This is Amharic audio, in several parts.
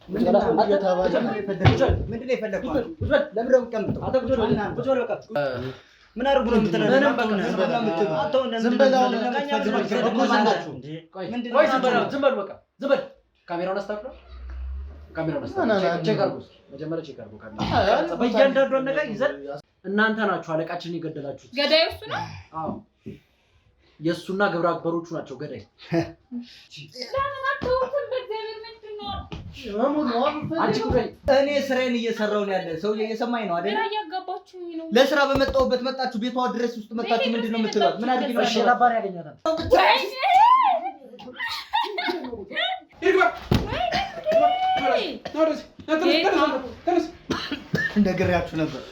ምንድነው የፈለከው? ለምን ነው የምትቀምጠው? ምን አድርጉ ነው የምትለው? ዝም በል በቃ ዝም በል። ካሜራውን አስተካክለው። ቼክ አድርጉ። መጀመሪያ ቼክ አድርጉ። ካሜራውን በእያንዳንዱ ነገር ይዘን እናንተ ናችሁ አለቃችንን የገደላችሁት። ገዳይ እሱ ነው? አዎ የእሱና ግብረ አበሮቹ ናቸው ገዳይ። እኔ ስራዬን እየሰራሁ ነው ያለ ሰው እየሰማኝ ነው አይደል? ለስራ በመጣሁበት መጣችሁ ቤቷ ድረስ ውስጥ መጣችሁ ምንድነው የምትሏት? ምን አድርጊ ነው? እሺ ነበር ያገኛታል። እንደግሬያችሁ ነበር።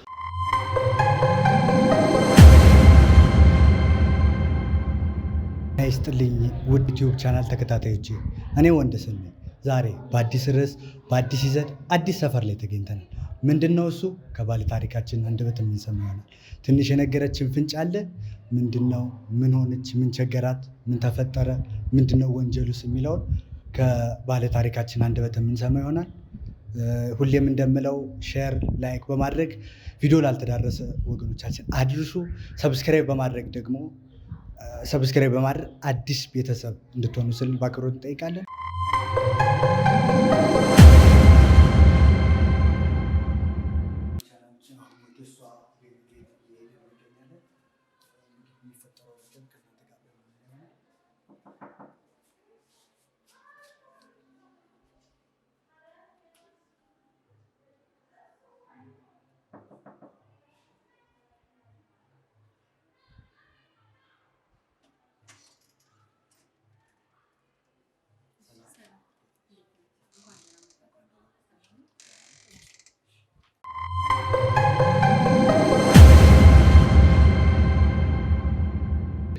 ይስጥልኝ ውድ ዩቲዩብ ቻናል ተከታታዮች፣ እኔ ወንደሰን ነኝ። ዛሬ በአዲስ ርዕስ በአዲስ ይዘት አዲስ ሰፈር ላይ ተገኝተናል። ምንድነው እሱ? ከባለ ታሪካችን አንደበት የምንሰማው ይሆናል። ትንሽ የነገረችን ፍንጭ አለ። ምንድነው? ምን ሆነች? ምን ቸገራት? ምን ተፈጠረ? ምንድነው ወንጀሉስ የሚለውን ከባለ ታሪካችን አንደበት የምንሰማው ይሆናል። ሁሌም እንደምለው ሼር፣ ላይክ በማድረግ ቪዲዮ ላልተዳረሰ ወገኖቻችን አድርሱ። ሰብስክራይብ በማድረግ አዲስ ቤተሰብ እንድትሆኑ ስል በአክብሮት እንጠይቃለን።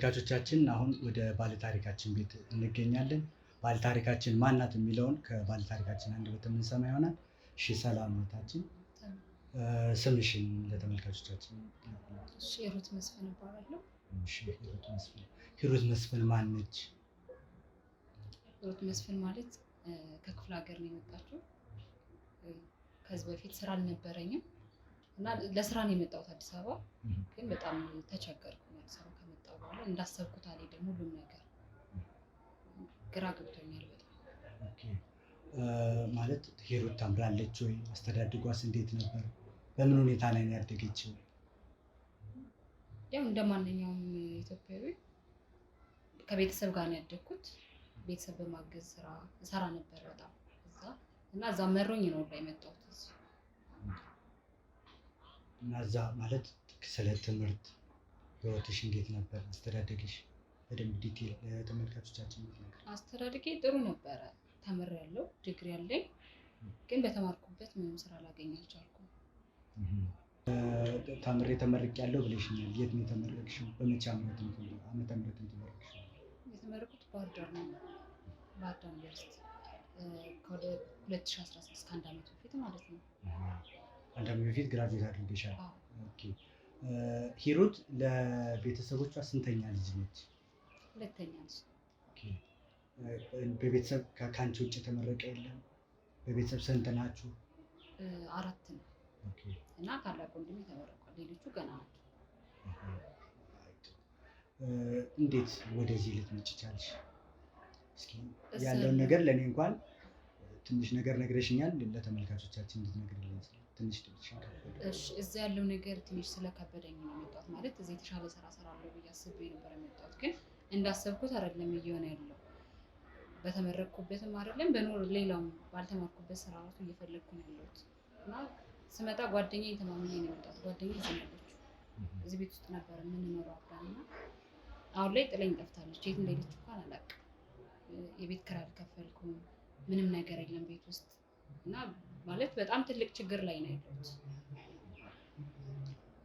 ተመልካቾቻችን አሁን ወደ ባለታሪካችን ቤት እንገኛለን። ባለታሪካችን ማናት የሚለውን ከባለታሪካችን አንደበት የምንሰማ ይሆናል። እሺ ሰላም ናታችን፣ ስምሽን ለተመልካቾቻችን? እሺ ሂሩት መስፍን እባላለሁ። እሺ ሂሩት መስፍን ማን ነች? ሂሩት መስፍን ማለት ከክፍለ ሀገር ነው የመጣችው። ከዚህ በፊት ስራ አልነበረኝም እና ለስራ ነው የመጣሁት አዲስ አበባ። ግን በጣም ተቸገርኩ። አዲስ አበባ ከመጣሁ በኋላ እንዳሰብኩት አልሄደም። ሁሉም ነገር ግራ ገብቶኛል በጣም። ማለት ሂሩት ታምራለች ወይ? አስተዳደጓስ እንዴት ነበር? በምን ሁኔታ ላይ ነው ያደገችው? ያው እንደማንኛውም ኢትዮጵያዊ ከቤተሰብ ጋር ነው ያደግኩት። ቤተሰብ በማገዝ ስራ እሰራ ነበር በጣም እዛ መሮኝ ነው ላይ የመጣሁት። እና እዛ ማለት ስለ ትምህርት ህይወትሽ እንዴት ነበር? አስተዳደግሽ በደንብ ዲቴል ለተመልካቾቻችን ነገር። አስተዳደጌ ጥሩ ነበረ። ተምሬያለሁ፣ ዲግሪ አለኝ። ግን በተማርኩበት ምንም ስራ ላገኝ አልቻልኩም። ተመርቄያለሁ ብለሽኛል። የት ነው የተመረቅሽው? በመቼ ዓመተ ምህረት ተመረቅሽ? የተመረቁት ባህር ዳር ነው። ባህር ዳር ዩኒቨርሲቲ ከ2016 ከአንድ ዓመት በፊት ማለት ነው። አንድ ዓመት በፊት ግራጁዌት አድርገሻል። ኦኬ። ሂሩት ለቤተሰቦቿ ስንተኛ ልጅ ነች? ሁለተኛ ልጅ። ኦኬ። በቤተሰብ ከአንቺ ውጭ የተመረቀ የለም? በቤተሰብ ስንት ናችሁ? 4 ነው። ኦኬ። እና ታላቅ ወንድሜ ተመርቋል። ሌሎቹ ገና ናቸው። እንዴት ወደዚህ ልትመጪ ቻልሽ? እስኪ ያለውን ነገር ለኔ እንኳን ትንሽ ነገር ነግረሽኛል። ለተመልካቾቻችን እንድትነግሪልኝ ትንሽ እሺ። እዚህ ያለው ነገር ትንሽ ስለከበደኝ ነው የመጣሁት። ማለት እዚህ የተሻለ ስራ እሰራለሁ ብዬ አስቤ ነበር የመጣሁት። ግን እንዳሰብኩት አይደለም እየሆነ ያለው። በተመረቅኩበትም አይደለም ሌላውም ባልተማርኩበት ስራ ራሱ እየፈለግኩ ነው ያለሁት። እና ስመጣ ጓደኛዬን ተማምኜ ነው የመጣሁት። ጓደኛዬ እዚህ ነበረች። እዚህ ቤት ውስጥ ነበር የምንኖረው አብረን። አሁን ላይ ጥለኝ ጠፍታለች። የት እንደሄደች እንኳን አላውቅም። የቤት ኪራይ አልከፈልኩም። ምንም ነገር የለም ቤት ውስጥ እና ማለት በጣም ትልቅ ችግር ላይ ነው ያለሁት።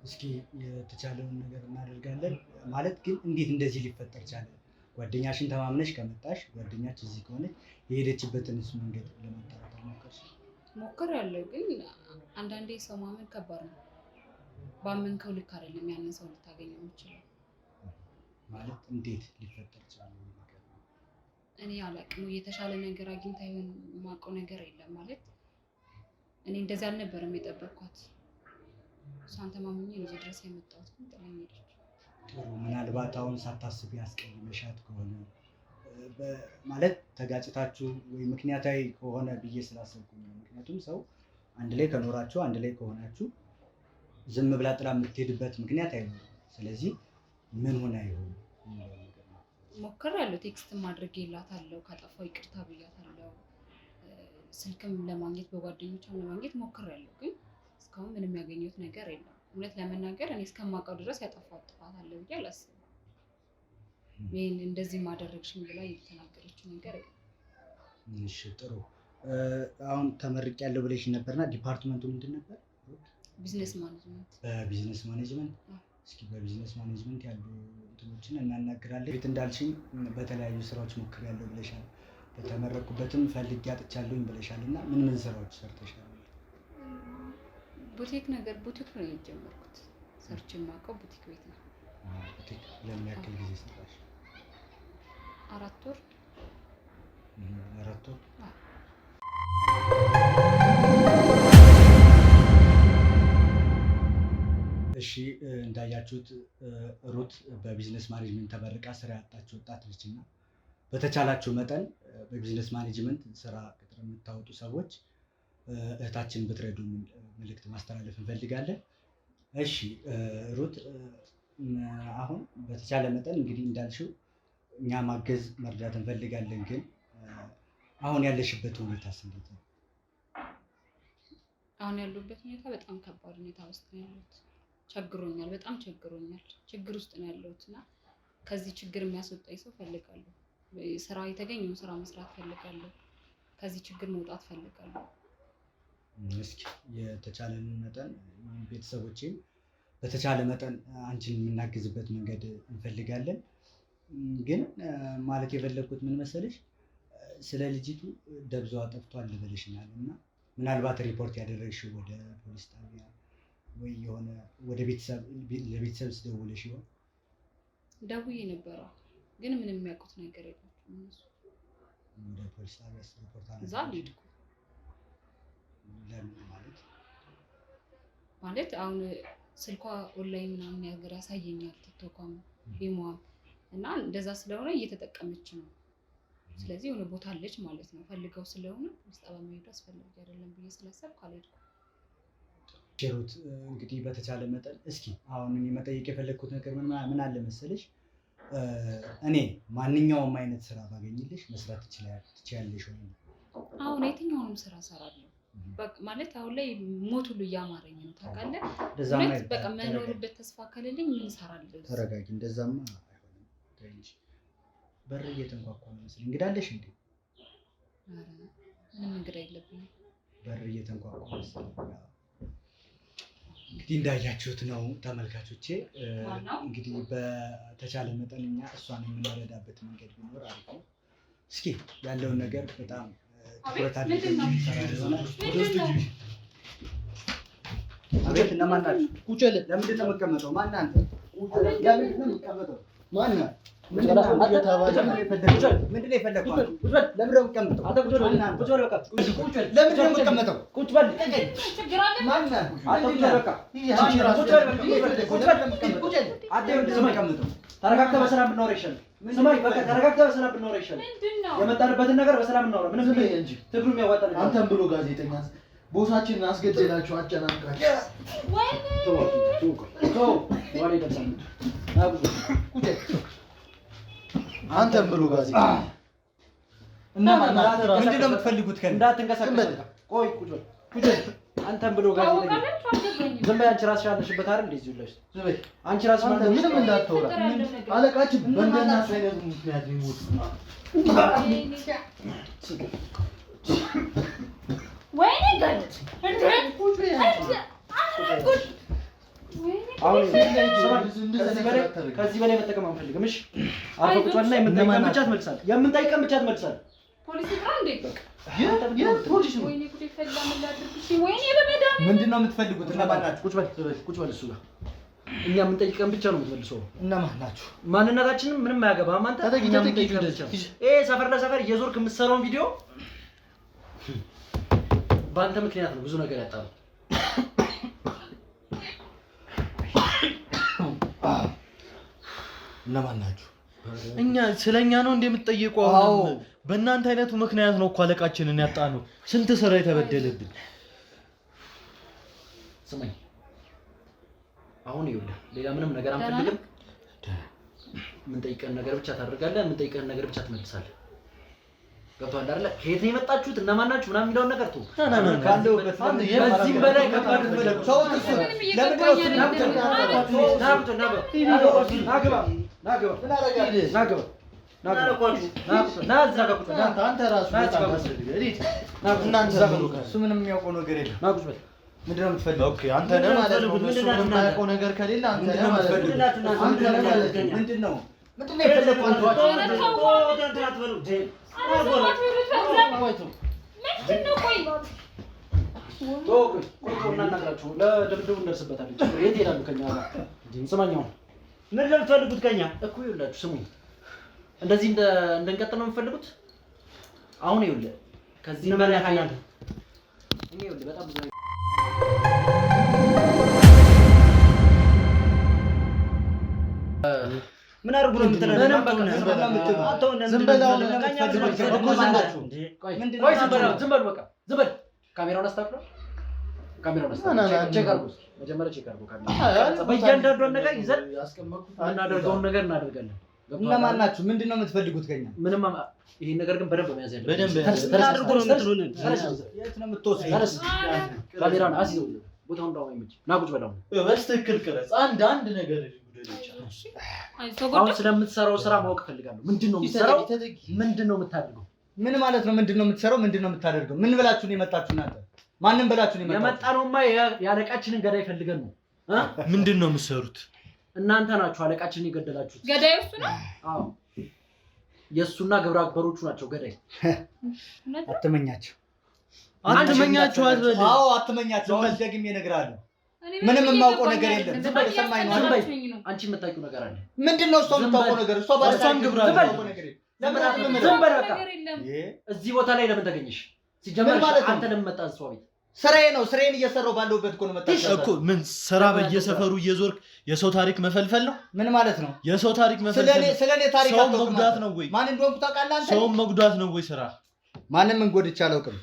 እስኪ የተቻለውን ነገር እናደርጋለን። ማለት ግን እንዴት እንደዚህ ሊፈጠር ቻለ? ጓደኛሽን ተማምነሽ ከመጣሽ ጓደኛች እዚህ ከሆነች የሄደችበትንስ መንገድ ለማጣራት ሞከርሽ? ሞክሬያለሁ። ግን አንዳንዴ ሰው ማመን ከባድ ነው። ባመንከው ልክ አይደለም ያንን ሰው ልታገኘው የምችለው። ማለት እንዴት ሊፈጠር ቻለ? እኔ አላውቅም። የተሻለ ነገር አግኝታ ይሆን የማውቀው ነገር የለም። ማለት እኔ እንደዚህ አልነበረም የጠበቅኳት። እሷን ተማምኜ ነው እዚህ ድረስ የመጣሁት፣ ግን ጥላኝ ሄደች። ምናልባት አሁን ሳታስቢ ያስቀይመሻት ከሆነ ማለት ተጋጭታችሁ ወይ ምክንያታዊ ከሆነ ብዬ ስላሰብኩኝ ነው። ምክንያቱም ሰው አንድ ላይ ከኖራችሁ አንድ ላይ ከሆናችሁ ዝም ብላ ጥላ የምትሄድበት ምክንያት አይኖርም። ስለዚህ ምን ሆነ ይሆን ሞክሬያለሁ። ቴክስትም አድርጌላታለሁ፣ ካጠፋሁ ይቅርታ ብያታለሁ። ስልክም ለማግኘት በጓደኞቿም ለማግኘት ሞክሬያለሁ፣ ግን እስካሁን ምንም ያገኘሁት ነገር የለም። እውነት ለመናገር እኔ እስከማውቀው ድረስ ያጠፋሁት ጥፋት አለ ብዬ አላስብም። ይህን እንደዚህ ማደረግሽኝ ብላ የተናገረችው ነገር የለም። እሺ ጥሩ። አሁን ተመርቄያለሁ ብለሽ ነበርና ዲፓርትመንቱ ምንድን ነበር? ቢዝነስ ማኔጅመንት። በቢዝነስ ማኔጅመንት። እስኪ በቢዝነስ ማኔጅመንት ያሉ እንትኖችን እናናግራለን። ቤት እንዳልሽኝ በተለያዩ ስራዎች ሞክሬያለሁ ብለሻል። በተመረኩበትም ፈልጌ አጥቻለሁኝ ብለሻል እና ምን ምን ስራዎች ሰርተሻል? ቡቲክ ነው የጀመርኩት። ሰርች የማውቀው ቡቲክ ቤት ነው። ቡቲክ ለምን ያክል ጊዜ ሰራሽ? 4 ወር። 4 ወር። እሺ እንዳያችሁት ሩት በቢዝነስ ማኔጅመንት ተመርቃ ስራ ያጣች ወጣት ነች እና በተቻላችሁ መጠን በቢዝነስ ማኔጅመንት ስራ ቅጥር የምታወጡ ሰዎች እህታችን ብትረዱ መልእክት ማስተላለፍ እንፈልጋለን። እሺ ሩት፣ አሁን በተቻለ መጠን እንግዲህ እንዳልሽው እኛ ማገዝ መርዳት እንፈልጋለን፣ ግን አሁን ያለሽበት ሁኔታስ እንዴት ነው? አሁን ያለሁበት ሁኔታ በጣም ከባድ ሁኔታ ውስጥ ነው ያለሁት። ቸግሮኛል፣ በጣም ቸግሮኛል። ችግር ውስጥ ነው ያለሁት እና ከዚህ ችግር የሚያስወጣኝ ሰው ፈልጋለሁ። ስራ የተገኘውን ስራ መስራት ፈልጋለሁ። ከዚህ ችግር መውጣት ፈልጋለሁ። እስኪ የተቻለንን መጠን ቤተሰቦቼም በተቻለ መጠን አንቺን የምናግዝበት መንገድ እንፈልጋለን። ግን ማለት የፈለግኩት ምን መሰለሽ፣ ስለ ልጅቱ ደብዛዋ ጠፍቷል ብለሽናል እና ምናልባት ሪፖርት ያደረግሽው ወደ ፖሊስ ጣቢያ ወይ የሆነ ወደ ለቤተሰብ ስደውለሽ ይሆን? ደውዬ ነበረ፣ ግን ምንም የሚያውቁት ነገር የላቸውም እነሱ። ወደ ፖሊስ ጣቢያ ሪፖርት እዛ አልሄድኩም። ለምን ማለት አሁን ስልኳ ኦንላይን ምናምን ነገር ያሳየኛል፣ ቲክቶኳም ኢሞዋም እና እንደዛ ስለሆነ እየተጠቀመች ነው። ስለዚህ የሆነ ቦታ አለች ማለት ነው። ፈልገው ስለሆነ ፖሊስ ጣቢያ መሄዱ አስፈላጊ አይደለም ብዬ ስላሰብኩ አልሄድኩም። ሩት እንግዲህ በተቻለ መጠን እስኪ አሁን እኔ መጠየቅ የፈለግኩት ነገር ምን አለ መሰለሽ፣ እኔ ማንኛውም አይነት ስራ ባገኝልሽ መስራት ትችያለሽ ወይ? አሁን የትኛውንም ስራ እሰራለሁ። ማለት አሁን ላይ ሞት ሁሉ እያማረኝ ነው ታውቃለህ። እውነት በቃ መኖርበት ተስፋ ከሌለኝ ምን እሰራለሁ? ተረጋጊ። እንደዛማ አይሆንም። ተይ እንጂ በር እየተንኳኳ ነው መሰለኝ። እንግዳ አለሽ እንዴ? ኧረ ምንም እንግዳ የለብኝም። በር እየተንኳኳ መሰለኝ። እንግዲህ እንዳያችሁት ነው ተመልካቾቼ። እንግዲህ በተቻለ መጠን እኛ እሷን የምንረዳበት መንገድ ቢኖር አሪፍ ነው። እስኪ ያለውን ነገር በጣም ትኩረት አድርገን ሰራ ይሆናል። አቤት፣ እነማን ናችሁ? ቁጭ በል። ለምንድን ነው የምትቀመጠው? ማን አንተ? ለምንድን ነው የምትቀመጠው? ማን ነህ? ምንድን ነው የፈለግከው? ለምንድን ነው የምትቀመጠው? ለምንድን ነው የምትቀመጠው? ቁጭ በል። ማን ነህ? ተረጋግተህ በሰላም ብናወራ ይሻላል። ስማኝ፣ በቃ ተረጋግተህ በሰላም ብናወራ ይሻላል። የመጣንበትን ነገር በሰላም እናወራ። ምንም እንጂ ትብሉ የሚያዋጣ ነገር አንተም ብሎ ጋዜጠኛ ቦታችንን አስገደላችሁ፣ አጨናንቃችሁ። አንተም ብሎ ጋዜጠኛ እና ምንድን ነው የምትፈልጉት? እንዳትንቀሳቀስ። ቆይ ቁጭ በል። አንተም ብሎ ጋዜጠኛ ዝም በይ። አንቺ ራስሽ አለሽበት አይደል? እንደዚህ ብለሽ ዝም በይ። አንቺ ራስሽ ማለት ምንም እንዳታወራ። አለቃችን በእንደናት አይነት ምክንያት ይሞት። ወይኔ ጋድ ከዚህ በላይ መጠቀም አንፈልግም። እሺ አርፈህ ቁጭ በልና የምንጠይቀን ብቻ ትመልሳለህ። የምንጠይቀን ብቻ ትመልሳለህ። ፖሊስ ይጥራ እንዴ? ፖሊስ ነው። ወይኔ ጉዴ ፈላ። ምን ላድርግሽ? ወይኔ በመድኃኒዓለም ምንድን ነው የምትፈልጉት? እነማን ናችሁ? ቁጭ በል እሱ ጋር። እኛ የምንጠይቀን ብቻ ነው የምትመልሰው። እነማን ናችሁ? ማንነታችንን ምንም አያገባህም አንተ። እኛ የምንጠይቀን ብቻ። ይሄ ሰፈር ለሰፈር እየዞርክ የምትሰራውን ቪዲዮ በአንተ ምክንያት ነው ብዙ ነገር ያጣነው። እነማን ናችሁ? እኛ ስለኛ ነው እንደምትጠይቀው? አሁን በእናንተ አይነቱ ምክንያት ነው እኮ አለቃችንን ያጣነው። ስንት ስራ የተበደለብን። ስማኝ አሁን ይኸውልህ ሌላ ምንም ነገር አንፈልግም። ምን ጠይቀን ነገር ብቻ ታደርጋለህ፣ ምን ጠይቀን ነገር ብቻ ትመልሳለህ። ገብቶሃል አይደለ? ከየት ነው የመጣችሁት እነማን ናችሁ ምናምን የሚለውን ነገር ተው። ካለሁበት በዚህ በላይ ከባድ ነው። ሰው እሱ ምንም የሚያውቀው ነገር የለም። ምንድን ነው የምትፈልገው? ኦኬ አንተ ነህ ማለት ነው። እሱ ምንም የማያውቀው ነገር ከሌለ አንተ ነህ ማለት ነው። ምንድን ነው የፈለግኸው? ለድብድቡ እንደርስበታለን። የት ይሄዳሉ ከኛ ጋር? ስማኝ አሁን ምን ለምትፈልጉት ከኛ እኮ ይኸውላችሁ ስሙኝ፣ እንደዚህ እንደንቀጥል ነው የምትፈልጉት? አሁን ይኸውልህ ከዚህ በላይ ሀያል እኔ ይኸውልህ በጣም ብዙ ምን አድርጉ ነው የምትለው? ዝም በል በቃ ዝም በል። ካሜራውን አስተካክለው፣ ካሜራውን አስተካክለው። ቼክ አድርጉ፣ መጀመሪያ ቼክ አድርጉ። ካሜራ በእያንዳንዷን ነገር ይዘን እናደርገውን ነገር እናደርጋለን። እነማን ናችሁ? ምንድን ነው የምትፈልጉት ከኛ? ምንም ይሄን ነገር ግን በደንብ መያዝ ያለብን። ምን አድርጉ ነው የምትሉን? የት ነው የምትወስዱት? ካሜራውን አስይዘው፣ ቦታውን እንዳው አይመች። ና ቁጭ በላው። በስትክክል ቅረጽ። አንድ ነገር አሁን ስለምትሰራው ስራ ማወቅ ፈልጋለሁ። ምንድነው የምትሰራው? ምንድነው የምታደርገው? ምን ማለት ነው? ምንድነው የምትሰራው? ምንድነው የምታደርገው? ምን ብላችሁ ነው የመጣችሁ እናንተ? ማንንም ብላችሁ ነው የመጣችሁ? የመጣነውማ ያለቃችንን ገዳይ ፈልገን ነው። ምንድነው የምትሰሩት? እናንተ ናችሁ አለቃችንን የገደላችሁት። ገዳዩ እሱ ነው? አዎ የእሱና ግብረ አበሮቹ ናቸው ገዳይ። አትመኛቸው አትመኛቸው አትበል። አዎ አትመኛቸው። አሁን ደግሜ እነግርሃለሁ። ምንም የማውቀው ነገር የለም። ዝም በል ሰማኝ ነው። አንቺ የምታውቂው ነገር አለ። ምንድነው እሷ የምታውቀው ነገር? እሷ ባለሷም ግብረ አበሮቹ ነገር የለም። ዝም በል በቃ። እዚህ ቦታ ላይ ለምን ተገኘሽ? ሲጀመር አንተ ለምን መጣህ እሷ ቤት? ስራዬ ነው። ስራዬን እየሰራሁ ባለሁበት እኮ ነው መጣሽ እኮ። ምን ስራ በየሰፈሩ እየዞርክ የሰው ታሪክ መፈልፈል ነው? ምን ማለት ነው? የሰው ታሪክ መፈልፈል ስለኔ ታሪክ ሰው መጉዳት ነው ወይ? ማን እንደሆንኩ ታውቃለህ አንተ? ሰው መጉዳት ነው ወይ ስራ? ማንም እንጎድቼ አላውቅም።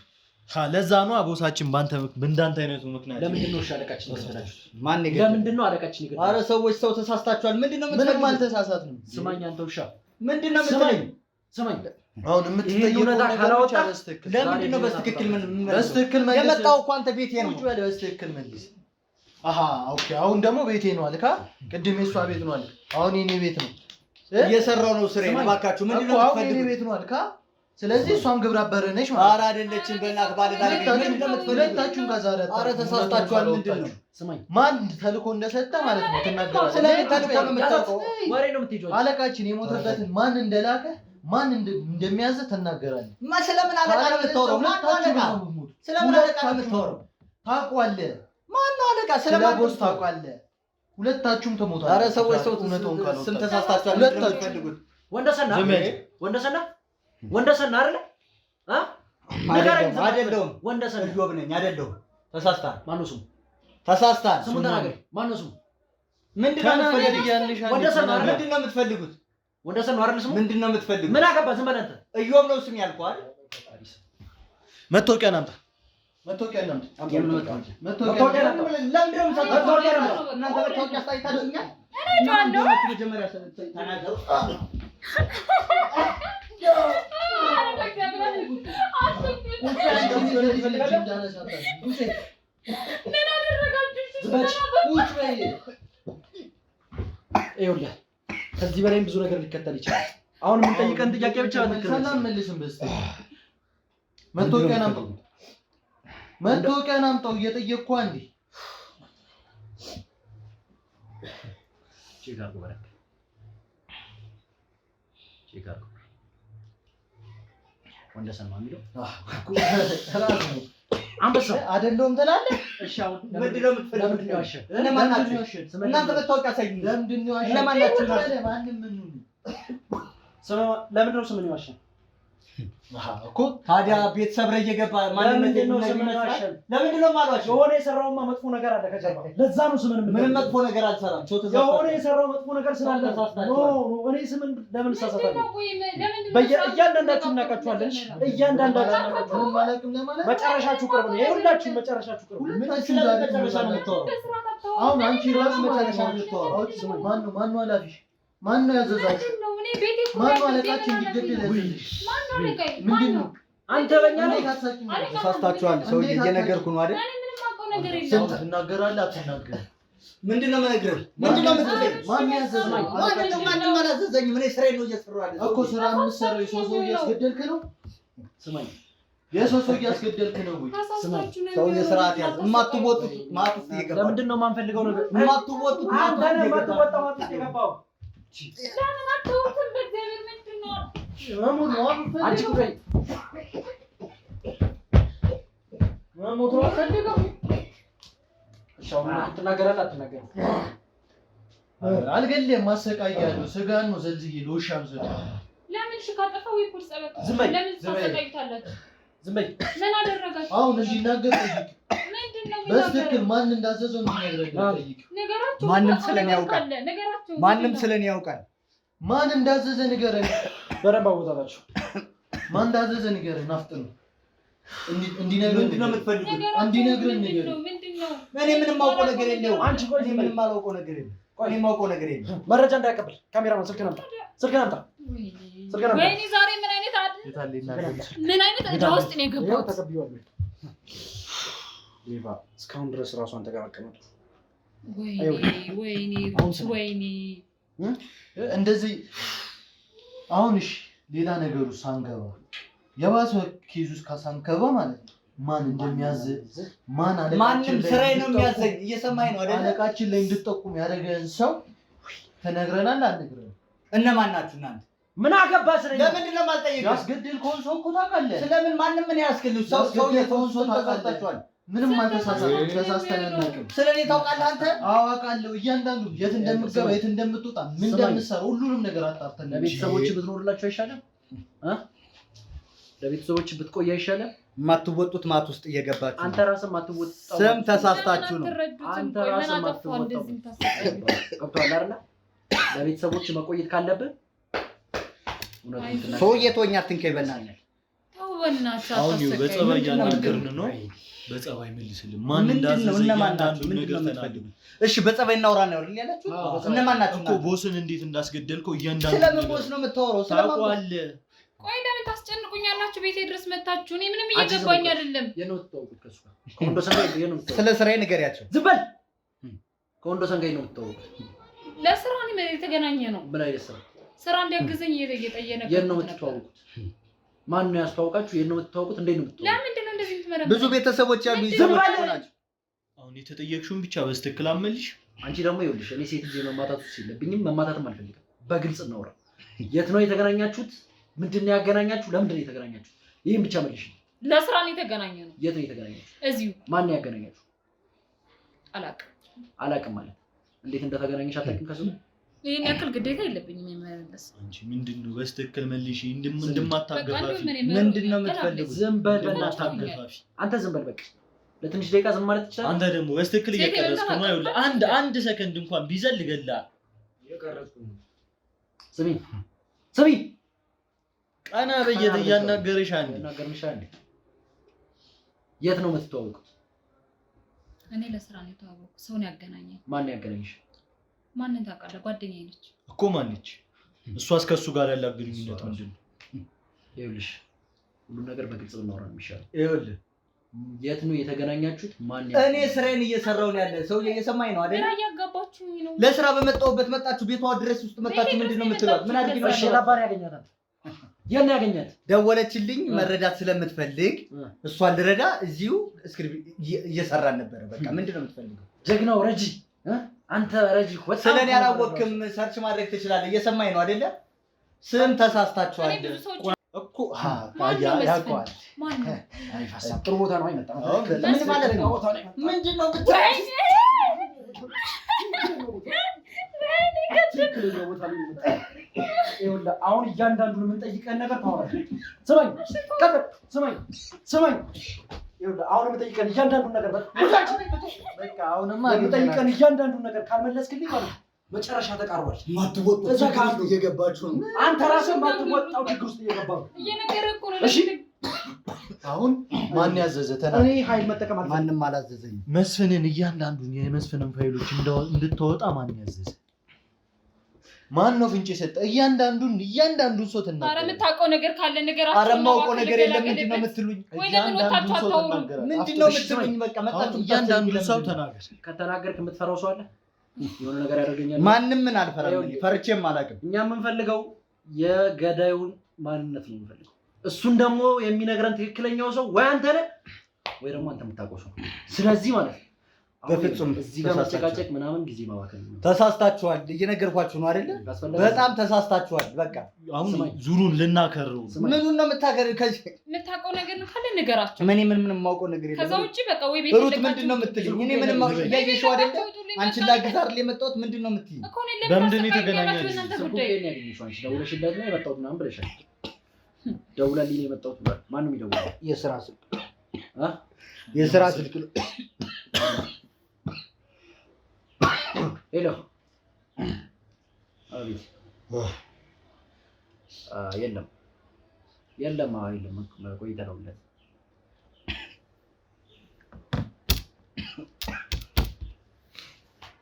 ለዛ ነው አቦሳችን በእንዳንተ አይነቱ ምክንያት። ለምንድን ነው አለቃችን የገደላችሁት? ማን ይገደል? ለምንድን ነው አለቃችን የገደላችሁት? ኧረ ሰዎች ሰው ተሳስታችኋል። ምንድነው የምትፈልጉት? ምንም አልተሳሳትንም። ስማኝ አንተ ውሻ፣ ምንድነው የምትለኝ? ስማኝ አሁን የምትጠይቀው ነገር ካላወጣ በስትክክል ለምንድነው በስትክክል በስትክክል መልስ? የመጣው እኮ አንተ ቤቴ ነው። በስትክክል መልስ። ኦኬ አሁን ደግሞ ቤቴ ነው አልካ። ቅድም የሷ ቤት ነው አልካ። አሁን የኔ ቤት ነው እየሰራው ነው ስራዬን። እባካችሁ ምንድነው የምትፈልጉት? አሁን የኔ ቤት ነው አልካ። ስለዚህ እሷም ግብረ አበር ነሽ ማለት። ኧረ አይደለችም። በእናትህ ባለ ታሪክ ምንድነው የምትፈልጉት? ሁለታችሁም ጋዛራ። ኧረ ተሳስታችኋል። ምንድነው? ስማኝ ማን ተልኮ እንደሰጠ ማለት ነው ትናገራለህ። ስለዚህ ተልኮ ነው የምታውቀው። ወሬ ነው የምትሄጂው። አለቃችን የሞተበትን ማን እንደላከ ማን እንደሚያዘ ትናገራለህ። ስለምን አለቃ ነው የምታወራው? ማን አለቃ? ስለምን አለቃ ነው የምታወራው? ታውቀዋለህ። ማን ነው አለቃ? ስለማን ቦስ ታውቀዋለህ? ሁለታችሁም ተሞታለህ። ኧረ ሰዎች ሰው እውነቱን ካልወጣ ስም ተሳስታችኋል። ሁለታችሁም ወንደሰና አይደለ? አይደለሁም። ወንደሰና እዮብ ነኝ። አይደለሁም። ተሳስተሃል። ማነው ስሙ? ተሳስተሃል። ስሙ ተናገር። ማነው ስሙ? ምንድነው የምትፈልጉት? ወንደሰና አይደለ? ምንድነው የምትፈልጉት? ወንደሰና አይደለ ስሙ? ምንድነው የምትፈልጉት? ምን አገባ? ዝም በል አንተ። እዮብ ነው ስም ያልኩህ አይደል? መታወቂያ ናምጣ። መታወቂያ ናምጣ። መታወቂያ ናምጣ። ለምንድነው የምትሰጠው? እናንተ መታወቂያ አስታይታችሁኛል? መጀመሪያ ተናገሩ። ይኸውልህ ከዚህ በላይም ብዙ ነገር ሊከተል ይችላል። አሁን የምንጠይቀን ጥያቄ ብቻ ሰላም መልስም በስተ መታወቂያ ናምጣው። መታወቂያ ናምጣው እየጠየቅኩህ አንዴ ቼክ አድርጎ በረክ ቼክ አድርጎ ወንደሰን ማን የሚለው አንበሳ አይደለም ትላለህ። እሺ አሁን ምንድነው የምትፈልጉት? ለምንድን ነው ያሸ? እነማን ናችሁ? እናንተ መታወቂያ አሳዩኝ። ለምንድን ነው ያሸ? እነማን ናችሁ? ማንም ምን ለምንድን ነው ስምን ያሸ? እኮ ታዲያ ቤት ሰብረህ እየገባ ለምንድን ነው ስምን ዋሸን? ለምንድን ነው የማልዋሸው? የሆነ የሰራውማ መጥፎ ነገር አለ ከጀርባ። ለዛ ነው ስምን ምንም መጥፎ ነገር አልሰራም። የሆነ የሰራው መጥፎ ነገር ስላለ እኔ ስምን ለምን እሳሳታለሁ? እያንዳንዳችሁ እናውቃችኋለን። እያንዳንዳችሁ መጨረሻችሁ ቅርብ ነው። የሁላችሁ መጨረሻችሁ ቅርብ ነው። መጨረሻ ነው የምታወራው? አሁን አንቺ ራሱ መጨረሻ ነው የምታወራው። ማነው ኃላፊሽ? ማነው ያዘዛችሁ? ማነው አለቃችን እንዲገደል? ምንድን ነው አንተ በእኛ ላይ ተሳስታችኋል። ሰውዬ እየነገርኩ ነው አይደል? ትናገራለህ አትናገርም? ምንድን ነው የምነግርህ? ምንድን ነው የምትለኝ? ማን ያዘዘኝ? ማንም አላዘዘኝም። እኔ ስራዬን ነው እየሰራሁ ያለሁት እኮ። ስራ የምትሰራው የሰው ሰው እያስገደልክ ነው። ስማኝ፣ የሰው ሰው እያስገደልክ ነው ወይ? ስማኝ፣ ሰውዬ ስርዓት ያዝ። የማትወጡት ማት ውስጥ እየገባህ ለምንድን ነው የማንፈልገው ነገር? የማትወጡት አንተ ነህ የማትወጣው ማት ውስጥ የገባኸው። ለምን አትወጡም? በእግዚአብሔር ምንድን ነው? አንቺ ቁጥረኝ መሞት ነው አትፈልገው። እሺ አሁን ትናገራለህ አትናገርም? አልገድልህም፣ ማሰቃያለሁ። ስጋን ነው ዘልዝዬ ለውሻ የምሰጠው። ለምን እሺ ካጠፋው ወይ ፖሊስ ጣቢያ ዝም በይ፣ ለምን ዝም በይ። ታሰቃዩታላችሁ? ዝም በይ። ምን አደረጋችሁ? አሁን እንዲናገር ጠይቅ። ምንድነው በትክክል ማን እንዳዘዘው እንዲነግረኝ ጠይቅ። ነገራችሁ? ማንም ስለኔ ያውቃል። ነገራችሁ ማንም ስለኔ ያውቃል። ማን እንዳዘዘ ንገረኝ። በረባ ቦታላችሁ። ማን እንዳዘዘ ንገረኝ። አፍጥኑ። እንዲነግረኝ ምንድን ነው የምትፈልጉት? እንዲነግረኝ ንገረኝ። ምንድነው? እኔ ምንም የማውቀው ነገር የለውም። አንቺ ቆይ እኔ ምንም የማውቀው ነገር የለም። እኔ የማውቀው ነገር የለም። መረጃ እንዳያቀብል ካሜራማን ስልክህን አምጣ፣ ስልክህን አምጣ፣ ስልክህን አምጣ። ወይኔ ዛሬ ምን አይነት የታለ ይናገር። ምን አይነት እዳ ውስጥ ነው ይኸው የገባሁት? ተቀብዬዋለሁ። ሌባ እስካሁን ድረስ ራሱ አንተ ጋር መቀመጡ። ወይኔ ወይኔ እንደዚህ አሁን እሺ፣ ሌላ ነገሩ ሳንገባ የባሰ ኬዝ ውስጥ ካሳንከባ ማለት ነው ማን እንደሚያዝ ማን አለቃችን ማንም ስራዬ ነው የሚያዘኝ። እየሰማኝ ነው አይደል? አለቃችን ላይ እንድትጠቁም ያደረገን ሰው ተነግረናል። አልነግረንም? እነማን ናችሁ እናንተ? ምን አገባ ስለኛ? ለምንድን ነው የማልጠይቀው? ያስገደልከውን ሰው እኮ ታውቃለህ። ስለምን ማንም ምን ያስገድል? ሰው ያስገደልከውን ሰው ታውቃለህ። ምንም አልተሳሳትም። ተሳስተን አናውቅም። ስለኔ ታውቃለህ አንተ? አዎ አውቃለሁ። እያንዳንዱ የት እንደምትገባ የት እንደምትወጣ ምን እንደምትሰራ ሁሉንም ነገር አጣርተን ለቤተሰቦች ብትኖርላቸው አይሻልም? ለቤተሰቦች ብትቆይ አይሻልም? የማትወጡት ማት ውስጥ እየገባችሁ አንተ ራስህ የማትወጣው ስም ተሳስታችሁ ነው። አንተ ራስህ የማትወጣው ገብቶሃል አይደል? ለቤተሰቦች መቆየት ካለብህ ሰውዬ ተወኝ፣ አትንከኝ በእናትህ። ተው በእናትህ አሁን አታሰቃይ። በጸባይ እያናገርን ነው። በጸባይ መልስልኝ። ማን እንዳዘዘ እያንዳንዱን ነገር ተናገር። እሺ በጸባይ እናውራ ነው አይደል ያላችሁ? እነማን ናችሁ እኮ ቦስን እንዴት እንዳስገደልከው እያንዳንዱ ስለምን ቦስ ነው የምታወራው? ታውቀዋለህ። ቆይ ለምን ታስጨንቁኛላችሁ? ቤቴ ድረስ መታችሁ። እኔ ምንም እየገባኝ አይደለም። የምትተዋወቁት ከእሱ ጋር ከወንዶሰን ጋር የምትተዋወቁት? ስለ ስራዬ ንገሪያቸው። ዝም በል። ከወንዶሰን ጋር የምትተዋወቁት? ለስራ ነው የተገናኘ ነው። ምን አይነት ስራ? ስራ እንዲያግዘኝ እየጠየቀ የት ነው የምትተዋወቁት? ማን ነው ያስተዋወቃችሁ? የት ነው የምትተዋወቁት? እንዴት ነው የምትተዋወቁት? ለምንድን ነው እንደዚህ የምትመረምረው? ብዙ ቤተሰቦች ያሉ ይዘማቸው ናቸው። አሁን የተጠየቅሽውን ብቻ በስትክክል አመልሽ። አንቺ ደግሞ ይኸውልሽ፣ እኔ ሴት ልጅ መማታት ውስጥ የለብኝም፣ መማታትም አልፈልግም። በግልጽ እናውራ። የት ነው የተገናኛችሁት? ምንድን ነው ያገናኛችሁ? ለምንድን ነው የተገናኛችሁት? ይሄን ብቻ መልሽ። ለስራ ነው የተገናኘ ነው። የት ነው የተገናኛችሁት? እዚሁ። ማን ነው ያገናኛችሁ? አላውቅም ማለት እንዴት እንደተገናኘሽ አታውቂም? ከሱ ይሄን ያክል ግዴታ የለብኝም የመመለስ። አንቺ ምንድነው በስትክክል መልሽ። እንደማታገፋፊ ምንድነው የምትፈልጉት? ዝም በል በእናትህ። አታገፋፊ። አንተ ዝም በል በቃ። ለትንሽ ደቂቃ ዝም ማለት ትችላለህ። አንተ ደግሞ በስትክክል እየቀረጽክ ነው። ይኸውልህ አንድ ሰከንድ እንኳን ቢዘል ገላ እየቀረጽኩ ነው። ስሚ ቀና በየት እያናገረሽ አንዴ እናገርምሻ እንዴ። የት ነው የምትተዋወቁት? እኔ ለስራ ነው የተዋወቅኩት። ሰውን ያገናኘኝ። ማን ያገናኝሽ? ማንን ታውቃለህ? ጓደኛዬ ነች እኮ። ማነች? እሷስ ከሱ ጋር ያላት ግንኙነት ምንድን ነው? ይኸውልሽ ሁሉ ነገር በግልጽ ብናወራ ነው የሚሻለው። ይኸውልህ የት ነው የተገናኛችሁት? ማን እኔ ስራዬን እየሰራሁ ነው ያለ። ሰውዬ እየሰማኝ ነው አይደል? ግራ እያጋባችሁኝ ነው። ለስራ በመጣሁበት መጣችሁ፣ ቤቷ ድረስ ውስጥ መጣችሁ። ምንድን ነው የምትሏት? ምን አድርጊ ነው? እሺ ላባር ያገኛታል። የት ነው ያገኛት? ደወለችልኝ መረዳት ስለምትፈልግ እሷን ልረዳ እዚሁ እስክሪፕት እየሰራን ነበረ። በቃ ምንድን ነው የምትፈልገው? ጀግናው ረጂ አንተ ረጂ ወጣ። ስለኔ ያላወቅም ሰርች ማድረግ ትችላለህ። እየሰማኝ ነው አይደለ? ስም ተሳስታችኋል እኮ ያውቀዋል። ጥሩ ቦታ ነው አይመጣ። ምን ማለት ነው? ምንድን ነው ይኸውልህ አሁን እያንዳንዱን የምንጠይቀን ነገር ታወራለህ። ስማኝ ቀጥል። ስማኝ ይኸውልህ አሁን የምጠይቀን እያንዳንዱን ነገር በቃ አሁንማ የምጠይቀን እያንዳንዱን ነገር ካልመለስክልኝ ማለት መጨረሻ ተቃርቧል። ማትወጣው ችግር ውስጥ እየገባችሁ ነው። አንተ ራስህ ማትወጣው ችግር ውስጥ እየገባህ ነው። እየነገረህ እኮ ነው። እሺ አሁን ማን ያዘዘ? እኔ ኃይል መጠቀም አልፈልግም። ማንም አላዘዘኝም። መስፍንን እያንዳንዱን የመስፍንን ፋይሎች እንድታወጣ ማን ያዘዘ? ማን ነው ፍንጭ የሰጠ? እያንዳንዱን ሰው ትናገር። ኧረ የምታውቀው ነገር ካለ ንገራችሁ። ኧረ የማውቀው ነገር የለም። ምንድን ነው የምትሉኝ? እያንዳንዱን ሰው ትናገር። ምንድን ነው የምትሉኝ? በቃ መጣችሁ። እያንዳንዱን ሰው ተናገር። ከተናገርክ የምትፈራው ሰው አለ? የሆነ ነገር ያደርገኛል። ማንም ምን አልፈራም። ፈርቼም አላውቅም። እኛ የምንፈልገው የገዳዩን ማንነት ነው የምንፈልገው። እሱን ደግሞ የሚነግረን ትክክለኛው ሰው ወይ አንተ ነህ ወይ ደግሞ አንተ የምታውቀው ሰው። ስለዚህ ማለት ነው በፍጹም እዚህ ጋር መጨቃጨቅ ምናምን ጊዜ ማባከን ነው። ተሳስታችኋል። እየነገርኳችሁ ነው አይደለ? በጣም ተሳስታችኋል። በቃ አሁን ዙሩን ልናከረው። ምኑን ነው የምታገር? ከዚህ የምታውቀው ነገር ካለ ንገራችሁ። ምንም የማውቀው ነገር የለም። ከዛ ውጪ በቃ ወይ ቤት ሩት ምንድን ነው የምትልኝ? እኔ ምንም እያየሽው አይደለ? አንቺን ላግዝ አይደል የመጣሁት? ምንድን ነው የምትይኝ? በምንድን ነው የተገናኛችሁት? ደውለሽለት ነው የመጣሁት ምናምን ብለሻል። ደውላልኝ ነው የመጣሁት ብሏል። ማንም ይደውላል? የስራ ስልክ አ የስራ ስልክ ነው። ሄሎ አቤት። የለም የለም ቆይተህ ደውልለት።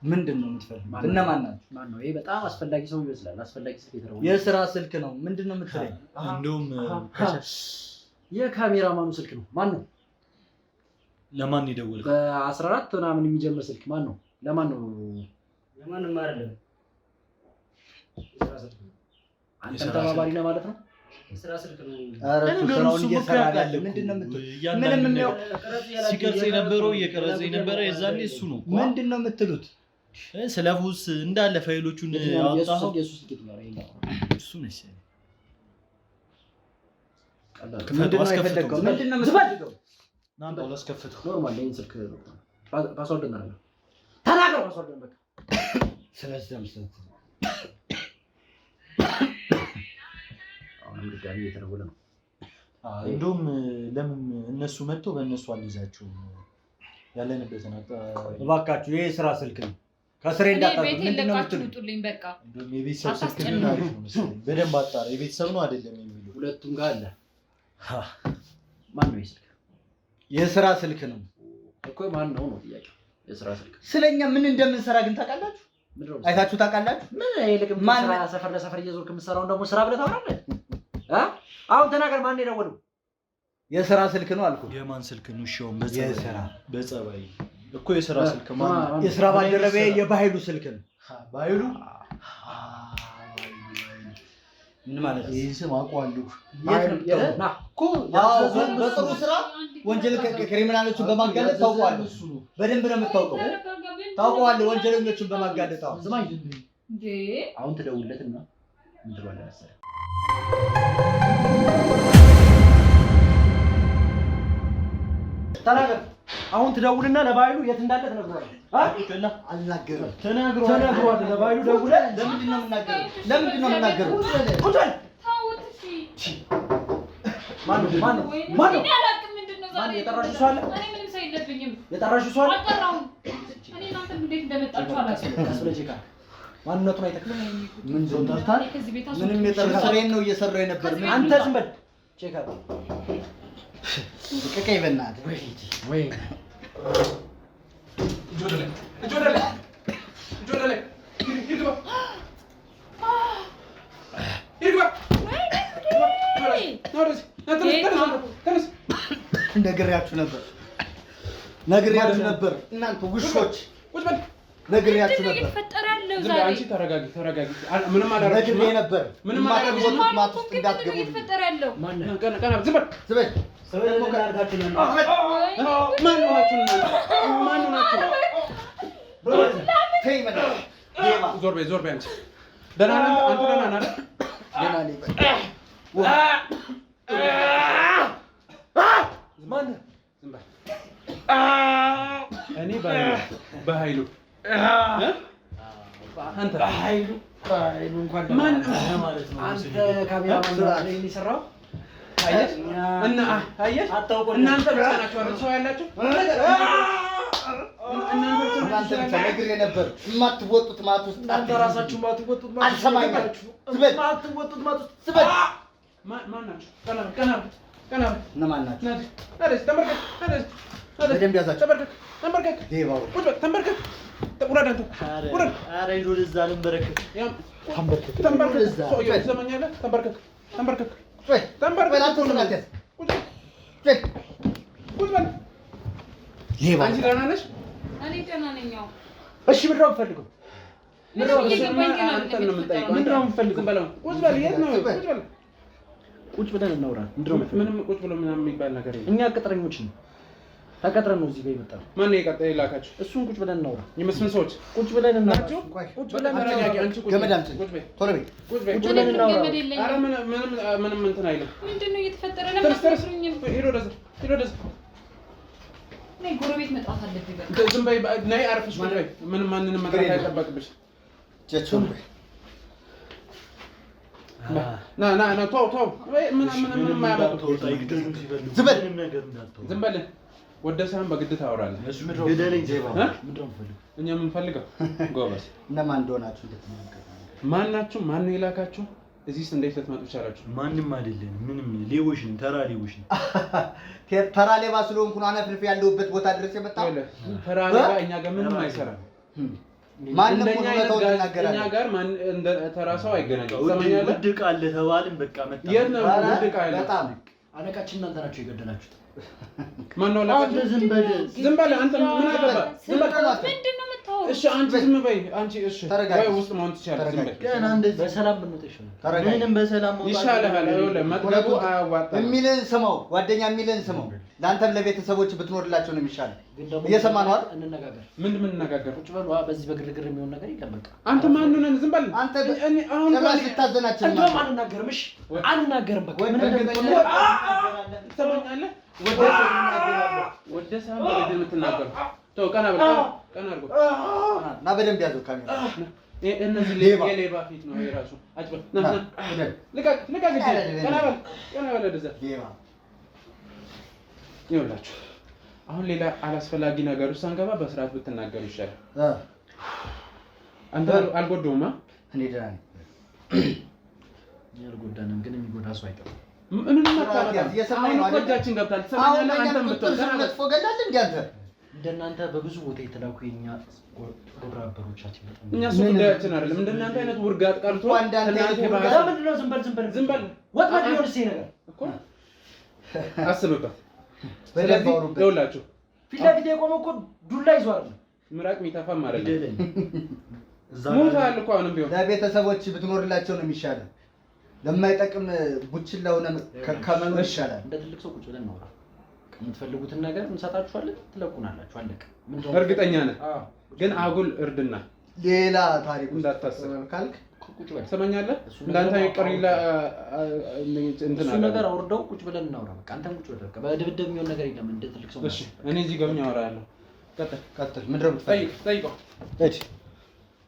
ምንድን ነው የምትፈልገው? እነማን ናቸው? ማን ነው? ይሄ በጣም አስፈላጊ ሰው ይመስላል። አስፈላጊ ስልክ የተደወለ የስራ ስልክ ነው። ምንድን ነው የምትለኝ? እንደውም የካሜራማኑ ስልክ ነው። ማን ነው? ለማን የደወልከው? በ14 ምናምን የሚጀምር ስልክ ማን ነው? ለማን ነው? ለማንም አይደለም። አንተ ተባባሪ ነህ ማለት ነው? የስራ ስልክ ነው። ኧረ ስራውን እየሰራ ያለ ምንድን ነው የምትሉት? ምንም ሲቀርጽ የነበረው እየቀረጸ የነበረ የዛኔ እሱ ነው። ምንድን ነው የምትሉት? ስለ ፉስ እንዳለ ፋይሎቹን አወጣኸው? እሱ ነሽ። ምንድን ነው የፈለገው? ምንድን ነው የምትፈልገው? ናምጣው ላስከፍተው። ኖርማል ለይን ስልክ ፓስወርድ እናደርጋለን። ተናገር ፓስወርድ በቃ። ስለዚህ አሁንም ድጋሚ እየተደወለ ነው። እንደውም ለምን እነሱ መጥተው በእነሱ አልይዛቸውም? ያለንበትን እባካችሁ ይሄ የስራ ስልክ ነው። ከስሬ እንዳታጡ። ምንድን ነው የምትሉት? በቃ እንደውም የቤተሰብ ስልክ ነው አሪፍ ነው መሰለኝ። በደንብ አጣራ። የቤተሰብ ነው አይደለም የሚሉ ሁለቱም ጋር አለ። ማን ነው የስልክ? የስራ ስልክ ነው እኮ ማን ነው ነው ጥያቄው። የስራ ስልክ ስለኛ ምን እንደምንሰራ ግን ታውቃላችሁ? አይታችሁ ታውቃላችሁ? ምን ይልቅም ስራ ሰፈር ለሰፈር እየዞርክ የምትሰራውን ደግሞ ስራ ብለህ ታወራለህ? አሁን ተናገር። ማን የደወለው? የስራ ስልክ ነው አልኩ። የማን ስልክ ነው? ሻውን በጸባይ እኮ የስራ ስልክ ማን? የስራ ባልደረቤ የባህሉ ስልክ ነው። ባይሉ ምን ማለት ነው? ይሄ ስም አውቀዋለሁ። በጥሩ ስራ ወንጀል ክሪሚናሎችን በማጋለጥ ታውቀዋለህ። በደንብ ነው የምታውቀው። ታውቀዋለህ ወንጀለኞችን በማጋለጥ። ስማኝ እንዴ አሁን ትደውልለትና ምን ትለዋለህ መሰለህ? ተናገር። አሁን ትደውልና ለባይሉ የት እንዳለ ትነግረዋለህ። አልናገርም። ተነግሯል። ለባይሉ ደውለህ ለምንድን ነው የምናገረው? ለምንድን ነው የምናገረው? ማን ነው? የጠራሽው ሰው አለ? የጠራሽው ሰው አለ? ማንነቱን አይተክልም። ምንም የጠራ ስሬን ነው እየሰራሁ የነበር። አንተ ዝም በል። ቼክ አድርግ። ልቀቀኝ በእናትህ። ወይ ነግሬያችሁ ነበር እናንተ ውሾች፣ ነግሬያችሁ ነበር። አንቺ ተረጋጊ። ምንም አላደረግሽም ነበር። ምንም አላደረግሽም። ማት ውስጥ እንዳትገቡ። ዞር በይ አንቺ። ደህና ነህ? አንተ ደህና ነህ? ደህና ነኝ። ማነህ? እኔ በኃይሉ አንተ ማን ማለት ነው? አንተ ካሜራማን ነው የሚሰራው? አየህ እና አየህ እናንተ ብቻ ናችሁ አይደል ሰው ያላችሁ? እናንተ ብቻ ነግሬ ነበር የማትወጡት ማት ውስጥ እናንተ ራሳችሁ የማትወጡት ማት አልሰማኛችሁ። ዝበል የማትወጡት ማት ውስጥ ዝበል ማን ናችሁ? ቀና እነማን ናችሁ? ነደስ ተመርከክ ነደስ በደንብ ያዛችሁ። ተመርከክ ዴባው ቁጭ በል ተመርከክ ውረድ አንተ ውረድ ኧረ ሂድ ወደዛ ልንበረከክ ተንበርከክ ሰውዬው ትሰማኛለህ? ተንበርከክ ወይ ተንበርከክ አንተ ስናት ያዝ ቁጭ በል ዴባው አንቺ ደህና ነሽ? እኔ ደህና ነኝ። እሺ ምንድን ነው የምትፈልገው? ምንድን ነው እየገባኝ ግን አንተን ነው የምንጠይቀው። ምንድን ነው የምትፈልገው? በለው ቁጭ በል የት ነው? ቁጭ በል ቁጭ ብለን እናውራ። ምንም ቁጭ ብሎ ምናምን የሚባል ነገር የለም። እኛ ቅጥረኞች ነን። ተቀጥረን ነው እዚህ ጋር የመጣነው። ማን ነው የቀጠለ ላካችሁ? እሱን ቁጭ ብለን እናውራ። የመስፍን ሰዎች ቁጭ ብለን እናውራ። ናችሁ? ቁጭ ብለን ተረጋጊ። አንቺ ቁጭ ገመድ በይ። አምጪ። ቁጭ በይ። ቶሎ በይ ቁጭ በይ። ቁጭ ብለን እናውራ። ኧረ ምንም እንትን አይልም። ምንድን ነው እየተፈጠረ ነው? ተርስ ሂድ ወደዛ ሂድ ወደዛ። እኔ ጎረቤት መጥራት አለብኝ። በቃ ዝም በይ። ነይ አርፈሽ ቁጭ በይ። ምንም ማንንም መጥራት አይጠበቅብሽ። ጀቹን ና ተው ምንም አያመጡ። ዝበል ዝም በል። ወደ ሳይሆን በግድ ታወራለህ። ግደለኝ ዜባ እ? ምንድን ነው የምፈልገው? እኛ የምንፈልገው ጎበዝ እነማን እንደሆናችሁ እንድትናገሩ ማን ናችሁ? ማን ነው የላካችሁ? እዚህስ እንዴት ልትመጡ ቻላችሁ? ማንም አይደለም። ምንም ሌቦሽ ነን፣ ተራ ሌቦሽ ነን። ተራ ሌባ ስለሆንኩ ነው አነፍርፌ ያለሁበት ቦታ ድረስ የመጣው። ተራ ሌባ እኛ ጋር ምንም አይሰራም። ማንም እንደኛ ሆኖ አይነት ነው ጋር ተናገራለህ። እኛ ጋር ማን እንደ ተራ ሰው አይገናኝም። ሰማኛለህ? ውድ ዕቃ አለ ተባልን፣ በቃ መጣ። የት ነው ውድ ዕቃ ያለው? በጣም አለቃችን እናንተ ናችሁ የገደላችሁት። ማን ነው አንተ ላካችሁ? ዝም በል። ዝም በል አንተ። ምን አገባ? ዝም በል ነው። ምንድን ነው የምታወራው? እሺ አንቺ ዝም በይ። አንቺ እሺ ተረጋጊ። ወይ ውስጥ መሆን ትችላለህ። ዝም በል ገና እንደዚህ በሰላም ብንወጣ ይሻላል። ተረጋጊ። ምንም በሰላም መውጣት ይሻልሃል። ይኸውልህ መጥለቡ አያዋጣም። የሚልህን ስማው፣ ጓደኛ የሚልህን ስማው። ለአንተም ለቤተሰቦች ብትኖርላቸው ነው የሚሻለው። ግን ደግሞ እየሰማህ ነው አይደል? እንነጋገር። ምንድን የምንነጋገር? ቁጭ በሉ። በዚህ በግርግር የሚሆን ነገር የለም። በቃ አንተ ማን ነህ? ዝም በል አንተ እኔ አሁን ጭራሽ ልታዘናችን ነው። እንደውም አንናገርም። እሺ አንናገርም። በቃ ምን እንደምትሆን ትሰማኛለህ? ወደ ሳይሆን በግድ የምትናገሩ ተው። ቀና በል ቀና አድርጎ እና በደንብ ያዘው ካሜራ። እነዚህ የሌባ ፊት ነው የራሱ። አጭበል ልቀቅ እጅ። ቀና በል ወደዛ። ይኸውላችሁ አሁን ሌላ አላስፈላጊ ነገር ውስጥ ሳንገባ በስርዓት ብትናገሩ ይሻላል። አንተ አልጎዳውም? እኔ ደህና ነኝ። ያልጎዳንም ግን የሚጎዳ ሰው አይጠፋም። ምንም አታመጣም። አሁን እኮ እጃችን ገብታል። ትሰማኛለህ? አንተም ብትሆን ቀና በል። መጥፎ ገላል እንዴ አንተ? እንደናንተ በብዙ ቦታ የተላኩ የኛ ግብረ አበሮቻችን በጣም እኛ እሱ ጉዳያችን አይደለም። እንደናንተ አይነት ውርጋጥ ቀርቶ አንዳንድ እናንተ አይነት የባሰ ለምንድን ነው ዝም በል ወጥመድ ሊሆን ይሄ ነገር እኮ አስብበት። በደንብ ስለዚህ አውሩበት። ይኸውላችሁ ፊት ለፊት የቆመው እኮ ዱላ ይዟል። ምራቅ የሚተፋም አይደለም። ግደለኝ። እዛ ጋር ሞታል እኮ አሁንም ቢሆን ለቤተሰቦች ብትኖርላቸው ነው የሚሻለው። ለማይጠቅም ቡችላ ለሆነ ከመኖር ይሻላል። እንደ ትልቅ ሰው ቁጭ ብለን እናውራ። የምትፈልጉትን ነገር እንሰጣችኋለን፣ ትለቁናላችሁ። አለቀ። እርግጠኛ ነህ? ግን አጉል እርድና ሌላ ታሪክ እንዳታስብ ካልክ ቁጭ በል። ትሰማኛለህ? እንዳንተ ይቀር ይላ እንትን እሱ ነገር አውርደው ቁጭ ብለን እናውራ። በቃ አንተም ቁጭ በል። በቃ በድብድብ የሚሆን ነገር የለም። እንደ ትልቅ ሰው እሺ፣ እኔ እዚህ ገብኛ አወራለሁ። ቀጥል። ምንድን ነው የምትፈልገው? ጠይቀው። እሺ፣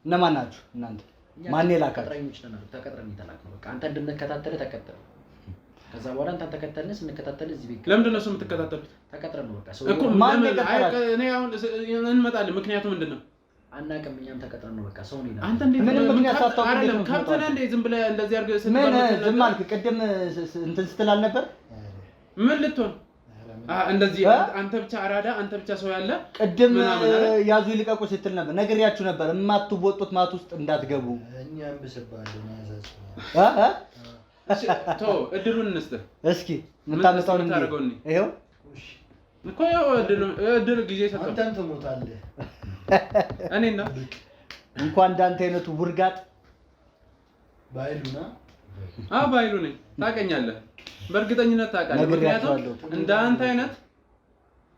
እነማን ናችሁ እናንተ? ማን የላካችሁ? ተቀጥረኞች ነን። ተቀጥረን የተላክነው በቃ አንተ እንድንከታተልህ ተቀጥረን፣ ከዛ በኋላ አንተ ተከተልን። ስንከታተልህ እዚህ ቤት ለምንድን ነው እሱ የምትከታተሉት? ተቀጥረን ነው በቃ ሰው እኮ ማን ለምን? የቀጠራችሁ? እኔ አሁን እንመጣለን። ምክንያቱ ምንድን ነው? አናውቅም። እኛም ተቀጥረን ነው በቃ ሰው ነው። አንተ እንዴት ምንም ምክንያት ሳታውቅ እንዴት አይደለም ነው ካብተና የምትመጣው? እንዴ ዝም ብለህ እንደዚህ አድርገህ ምን ስትባል ዝም አልክ? ቅድም እንትን ስትል አልነበር? ምን ልትሆን እንደዚህ አንተ ብቻ አራዳ፣ አንተ ብቻ ሰው ያለ ቅድም ምናምን አይደል? ያዙ ይልቀቁ ስትል ነበር። ነግሬያችሁ ነበር የማትወጡት ማት ውስጥ እንዳትገቡ። እኛም ብስባለሁ ማዘዝ እሺ ቶ እድሉን እንስጥህ። እስኪ የምታመጣውን እንዴ? ታደርገው እንዴ? ይሄው እኮ ያው እድል ጊዜ ሰጠው። አንተም ትሞታለህ። እኔና እንኳን እንዳንተ አይነቱ ውርጋጥ ባይሉና ባይሉ ነኝ። ታውቀኛለህ፣ በእርግጠኝነት ታውቃለህ። ምክንያቱም እንዳንተ አይነት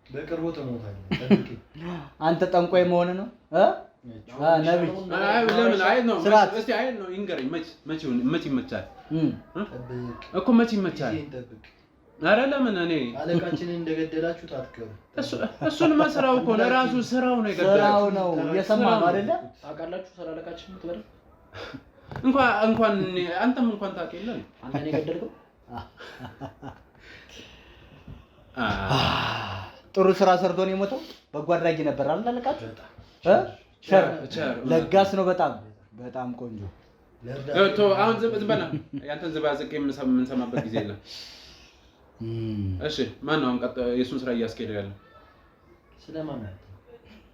በቅርቡ ትሞታለህ። ጠብቂ። አንተ ጠንቋይ መሆን ነው ነብይ። ለምን አይ ነው ስርዓት። እስቲ አይ ነው ይንገረኝ። መች ይመቻል ጠብቅ እኮ መች ይመቻል? ጊዜን ጠብቅ። ኧረ ለምን እኔ አለቃችንን እንደገደላችሁት አትቀሩ። እሱንማ ስራው እኮ ለራሱ ስራው ነው የገደለው። ስራው ነው። እየሰማ ነው አይደለ? ታውቃላችሁ ስላለቃችን የምትበለው እንኳን አንተም እንኳን ታውቅ የለ አንተ ነው የገደልከው። ጥሩ ስራ ሰርቶ ነው የሞተው። በጎ አድራጊ ነበር አላለቃችሁ? ቸር ለጋስ ነው። በጣም ቆንጆ። አሁን ዝም በላ ያንተን ዝባዝቅ የምንሰማበት ጊዜ የለም። እሺ ማን ነው አሁን የእሱን ስራ እያስኬደ ያለው? ስለማን ነው?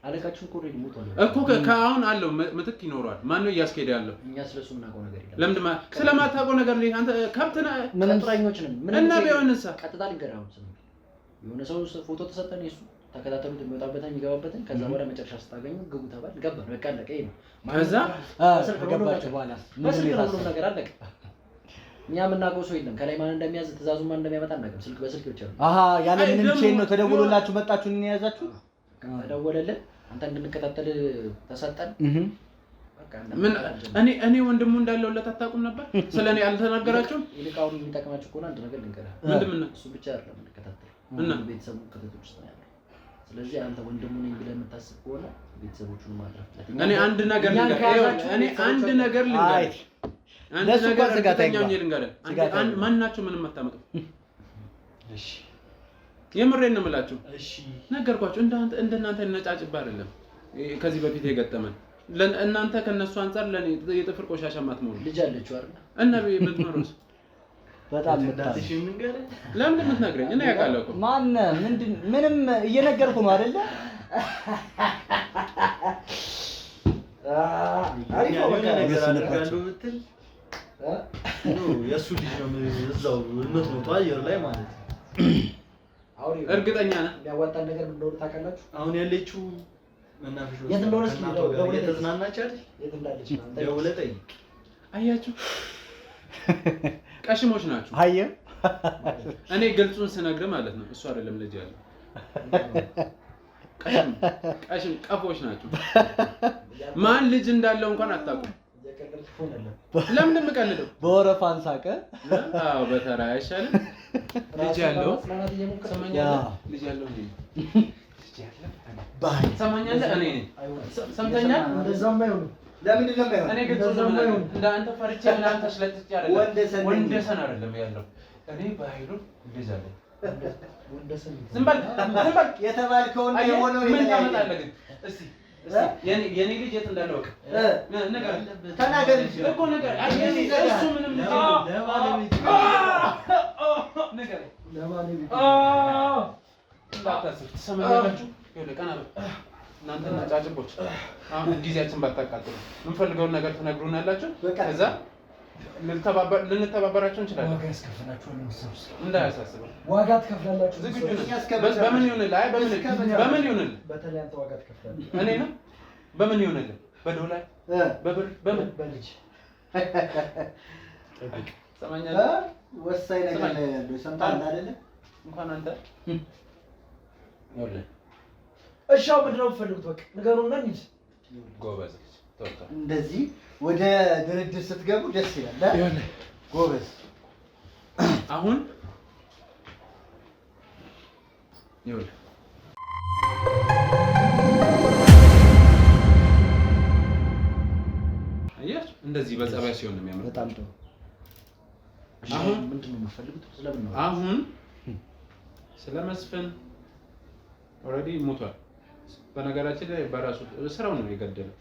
አለቃችን እኮ ሬዲ ሞቷል እኮ ከአሁን አለው ምትክ ይኖረዋል። ማን ነው እያስኬደ ያለው? እኛ ስለሱ የምናውቀው ነገር የለም። ለምንድን ስለማታውቀው ነገር ላይ አንተ ከብትና ምንም ጥራኞች ነን። ምንም እና ቢሆንስ ቀጥታ ልንገርህ የሆነ ሰው ፎቶ ተሰጠን የሱ ተከታተሉት የሚወጣበትን የሚገባበትን ከዛ በኋላ መጨረሻ ስታገኙ ግቡ ተባል ገባን። በቃ አለቀ። ይሄ ነው ከዛ ከገባችሁ በኋላ ሁሉም ነገር አለቀ። እኛ የምናውቀው ሰው የለም። ከላይ ማን እንደሚያዝ ትእዛዙ ማን እንደሚያመጣ አናውቅም። ስልክ በስልክ ብቻ ነው። ያለ ምንም ቼን ነው ተደውሎላችሁ መጣችሁ ነው የያዛችሁ? ተደወለልን አንተ እንድንከታተል ተሰጠን። እኔ ወንድሙ እንዳለውለት አታውቁም ነበር? ስለኔ አልተናገራችሁም? ይልቃውን የሚጠቅማችሁ ከሆነ አንድ ነገር ልንገርህ። ምንድን ነው? እሱ ብቻ አይደለም እንከታተል እና ቤተሰቡ ከተቶች ውስጥ ነው ያለው። ስለዚህ አንተ ወንድሙ ነኝ ብለህ የምታስብ ከሆነ ቤተሰቦቹን ማጥራት እኔ አንድ ነገር ልንገርህ ማናቸው ምንም አታመጡ። እሺ የምሬን ነው የምላችሁ። እሺ ነገርኳችሁ። እንደናንተ ነጫጭባ አይደለም ከዚህ በፊት የገጠመን። እናንተ ከነሱ አንፃር ለኔ የጥፍር ቆሻሻ ማትሞሉ ልጅ አለችው አይደል? እና ብትኖርስ በጣም እንዳትሽ ምንገረ ለምን የምትነግረኝ? እኔ ያውቃለሁ እኮ ማን ምንም እየነገርኩ ነው አይደለ? አሪፍ ነገር አደርጋለሁ ብትል የእሱ ልጅ ነው እዛው የምትሞተው አየር ላይ ማለት ነው። እርግጠኛ ነህ? የሚያዋጣን ነገር ምን እንደሆነ ታውቃላችሁ? አሁን ያለችው መናፈሻ የት እንደሆነ እስኪ ደውለህ ተዝናናች አይደል? የት እንዳለች ደውለህ ጠይቅ። አያችሁ ቀሽሞች ናችሁ። አየህ እኔ ግልጹን ስነግርህ ማለት ነው እሱ አይደለም ልጅ ያለው ቀሽም ቀፎች ናችሁ። ማን ልጅ እንዳለው እንኳን አታውቁም። ለምን የምቀልደው? በወረፋ አንሳቀ። አዎ በተራ አይሻልም? ልጅ ያለው ልጅ ያለው እንዴ? ባይ ሰማኛለህ? እኔ ነኝ ሰምተኛል። እንደዛም ባይሆን ለምንድን ነው ባይሆን? እኔ ግልጹን ነው እንደ አንተ ፈርቼ ምናምን ተሽለጥጬ አይደለም። ወንደሰን አይደለም ያለው። እኔ ባይሉ ልጅ አለኝ። ዝም በል የተባልከውን የሆነው ምን ታመጣለህ ግን? እስቲ የኔ ልጅ የት እንዳለ ወቅ ተናገር እኮ ነገር እሱ ምንም ልጅ ነገር እንዳታስብ ትሰማኛላችሁ። ይኸውልህ ቀና በል እናንተ ነጫጭቦች። አሁን ጊዜያችን ባታቃጥሉ የምንፈልገውን ነገር ትነግሩናላችሁ። ከዛ ልንተባበራችሁ እንችላለን። ዋጋ ያስከፍላችኋል። እንዳያሳስበው ዋጋ ትከፍላላችሁ። ዝግጁ ነን። በምን ይሁንልህ? አይ በምን ይሁንልህ? በተለይ አንተ ዋጋ ትከፍላለህ። እኔ ነው በምን ይሁንልህ? በዶላር በብር በምን በልጅ ሰማኛለህ? ወሳኝ ነገር ላይ ያለው ሰምተሃል አይደለ? እንኳን አንተ ይኸውልህ እሺ አሁን ምንድን ነው የምትፈልጉት? በቃ ንገሩና እንሂድ። ጎበዝ ተወጣ። እንደዚህ ወደ ድርድር ስትገቡ ደስ ይላል። ይኸውልህ ጎበዝ አሁን ይኸውልህ አያችሁ እንደዚህ በጸባይ ሲሆን ነው የሚያምረው። በጣም ጥሩ። አሁን ምንድን ነው የምትፈልጉት? ስለምን ነው? አሁን ስለ መስፍን ኦልሬዲ ሞቷል። በነገራችን ላይ በራሱ ስራው ነው የገደለው።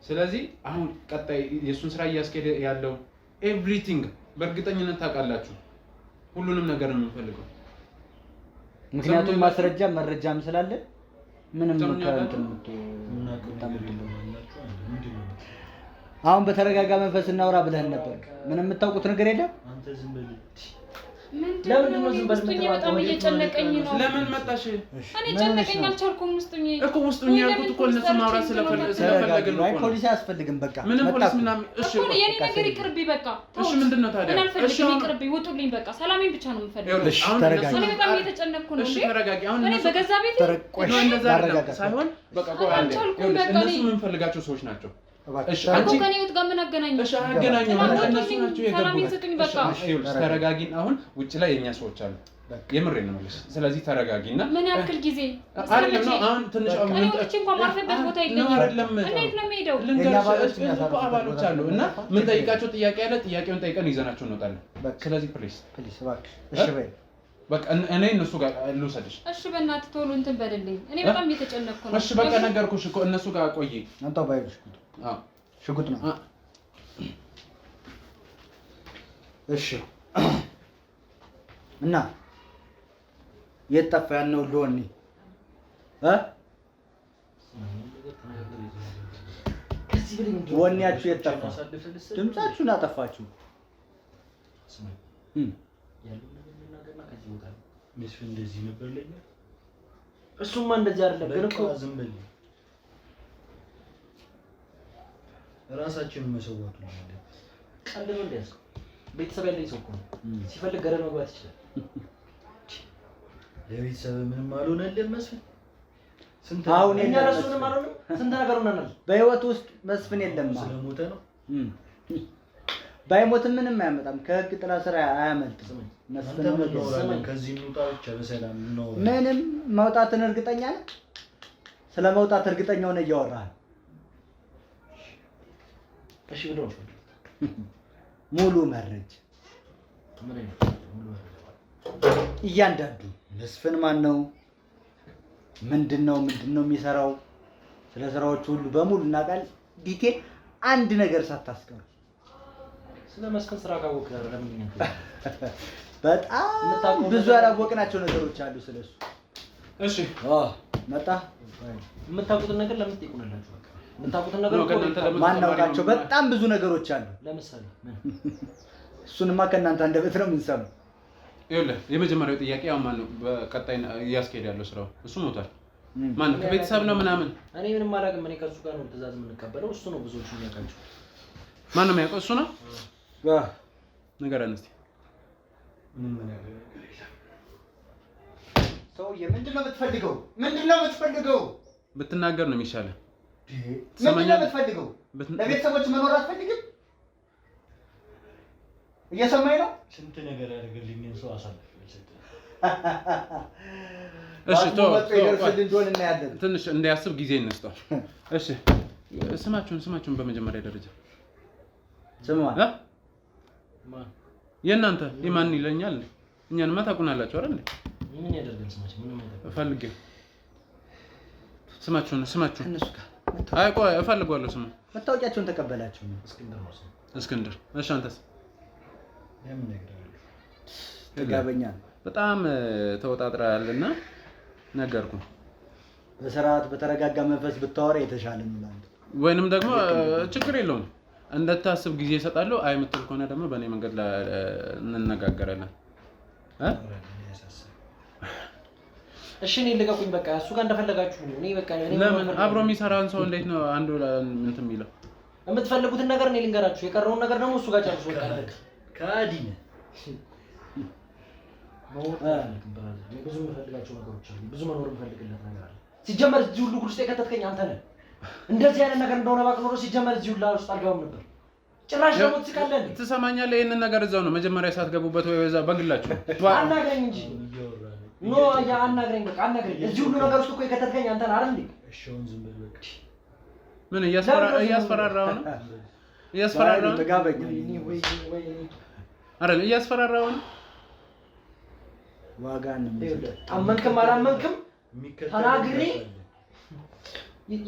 ስለዚህ አሁን ቀጣይ የሱን ስራ እያስኬደ ያለው ኤቭሪቲንግ በእርግጠኝነት ታውቃላችሁ። ሁሉንም ነገር ነው የምንፈልገው። ምክንያቱም ማስረጃ መረጃም ስላለ ምንም አሁን በተረጋጋ መንፈስ እናውራ ብለህን ነበር። ምንም የምታውቁት ነገር የለም። አንተ ዝም በል። ለምን ነው ዝም ብለህ በጣም እየጨነቀኝ ነው። ለምን መጣሽ? እኔ ጨነቀኝ አልቻልኩም። ውስጡኝ እኮ ውስጡኝ ያልኩት እኮ እነሱ ማውራት ስለፈለግን አይ ነው። ፖሊስ አያስፈልግም። በቃ ምንም ፖሊስ ምናምን እሺ እኮ የኔ ነገር ይቅርብኝ በቃ። እሺ ምንድነው ታዲያ? እኔ አልፈልግም፣ ይቅርብኝ፣ ውጡልኝ በቃ። ሰላሜን ብቻ ነው የምፈልገው። እሺ ተረጋጊ። እኔ በጣም እየተጨነቅኩ ነው። እሺ ተረጋጊ። አሁን እኔ በገዛ ቤቴ ነው እንደዛ አይደለም ሳይሆን በቃ ቆይ አንዴ እነሱ የምንፈልጋቸው ሰዎች ናቸው። እሺ አንቺ ከኔ ህይወት ጋር ምን አገናኘው? እሺ አገናኘው። እነሱ ናቸው የገቡት። ሰላሜን ስጡኝ በቃ። ይኸውልሽ ተረጋጊን። አሁን ውጭ ላይ የኛ ሰዎች አሉ። የምሬን ነው የምልሽ። ስለዚህ ተረጋጊና ምን ያክል ጊዜ አይደለም ነው አሁን ትንሽ እኔ ወጥቼ እንኳን ማርፈበት ቦታ የለኝም። አይደለም እንዴት ነው የምሄደው? ልንገርሽ እኮ አባሎች አሉ እና ምን ጠይቃቸው ጥያቄ አለ። ጥያቄውን ጠይቀን ይዘናቸው እንወጣለን። ስለዚህ ፕሊስ እባክሽ እሺ በይ በቃ እኔ እነሱ ጋር ልውሰድሽ። እሺ በእናትህ ቶሎ እንትን በልልኝ። እኔ በጣም እየተጨነቅኩ ነው። እሺ በቃ ነገርኩሽ እኮ እነሱ ጋር ቆይ። አንተው ባይልሽ አዎ ሽጉጥ ነው። እሺ እና የት ጠፋ ያልነው ሎኒ ወኔያችሁ የት ጠፋ? ድምጻችሁን አጠፋችሁ። መስፍን እንደዚህ ነበር ለኛ። እሱማ እንደዚህ አይደለም ግን እኮ ዝም በል ራሳችንን መሰዋቱ ነው ማለት ቀልድ ነው እንደዚህ ቤተሰብ ያለኝ ሰው እኮ ነው። ሲፈልግ ገደል መግባት ይችላል። ለቤተሰብ ምንም አልሆነልህም መስፍን። ስንት አሁን እኛ ለሱንም አልሆንም ስንት ነገር ሆነናል። በህይወት ውስጥ መስፍን የለም። ስለሞተ ነው። ባይሞትም ምንም አያመጣም። ከህግ ጥላ ስር አያመልጥም። መስፍን ከዚህ እንውጣ ብቻ በሰላም ነው። ምንም መውጣትን እርግጠኛ ነህ? ስለ መውጣት እርግጠኛ ሆነ እያወራህ እሺ ብሎ ሙሉ መረጃ ምን አይነት ሙሉ መረጃ እያንዳንዱ መስፍን ማን ነው? ምንድነው የሚሰራው? ስለ ስራዎቹ ሁሉ በሙሉ እናውቃለን። ዲቴል አንድ ነገር ሳታስቀሩ ስለ መስፍን ስራ ካወቅ ለምን በጣም ብዙ ያላወቅናቸው ነገሮች አሉ ስለሱ። እሺ መጣ የምታውቁትን ነገር ለምን ትጠይቁናላችሁ? በቃ የምታውቁትን ነገር ማናውቃቸው በጣም ብዙ ነገሮች አሉ። ለምሳሌ እሱንማ ከእናንተ አንደበት ነው የምንሰማው። ይኸውልህ የመጀመሪያው ጥያቄ ያው ማን ነው በቀጣይ እያስኬድ ያለው ስራው? እሱ ሞቷል። ማን ነው? ከቤተሰብ ነው ምናምን? እኔ ምንም አላውቅም። እኔ ከሱ ጋር ነው ትእዛዝ የምንቀበለው። እሱ ነው ብዙዎቹ የሚያውቃቸው። ማን ነው የሚያውቀው? እሱ ነው። ንገረን እስኪ። ሰውዬ ምንድነው የምትፈልገው? ብትናገር ነው የሚሻለው። ምንድነው የምትፈልገው? ለቤተሰቦች መኖር አትፈልግም? እየሰማኝ ነው? ስንት ነገር ያደርግልኝን ሰው አሳልፍ ይሰጣል። እሺ ትንሽ እንዲያስብ ጊዜ እንስጠው። እሺ ስማችሁን በመጀመሪያ ደረጃ ስማ የእናንተ የማን ይለኛል? እኛንማ ታውቁናላችሁ አይደል? ምን ያደርጋል ስማችን? ምንም አይደለም። ፈልጌ ስማችሁን አይ ቆይ እፈልጋለሁ። ስሙ መታወቂያቸውን ተቀበላችሁ ነው? እስክንድር። እሺ አንተስ? ለምን ነገር ተጋበኛ በጣም ተወጣጥራልና ነገርኩ። በስርዓት በተረጋጋ መንፈስ ብታወራ የተሻለ ነው ማለት ወይንም ደግሞ ችግር የለውም እንደታስብ ጊዜ እሰጣለሁ። አይ የምትል ከሆነ ደግሞ በእኔ መንገድ እንነጋገራለን። እሺ እኔ ልቀቁኝ በቃ። እሱ ጋር እንደፈለጋችሁ ነው። እኔ በቃ ለምን አብሮ የሚሰራን ሰው እንዴት ነው አንዱ እንትን የሚለው? የምትፈልጉትን ነገር እኔ ልንገራችሁ፣ የቀረውን ነገር ደግሞ እሱ ጋር ጨርሱ። በቃ ካዲ ነህ። ብዙ የምፈልጋቸው ነገሮች አሉ። ብዙ መኖር የምፈልግለት ነገር አለ። ሲጀመር እዚህ ሁሉ ጉድ ውስጥ የከተትከኝ አንተ ነህ። እንደዚህ አይነት ነገር እንደሆነ ባቅ ኖሮ ሲጀመር እዚህ ሁሉ ውስጥ አልገባም ነበር። ጭራሽ ደግሞ ትስቃለህ። ትሰማኛለህ? ይሄንን ነገር እዛው ነው መጀመሪያ ሳትገቡበት ወይ በዛ በግላችሁ አናግረኝ እንጂ ኖ ያ አናግረኝ፣ በቃ አናግረኝ። እዚህ ሁሉ ነገር ውስጥ እኮ የከተትከኝ አንተ ነህ አይደል እንዴ? እሺ አሁን ዝም በል በቃ። ምን እያስፈራራው ነው? እያስፈራራው ነው? ተጋበኛ አይደል? እያስፈራራው ነው? ዋጋን አመንክም አላመንክም ተናግሬ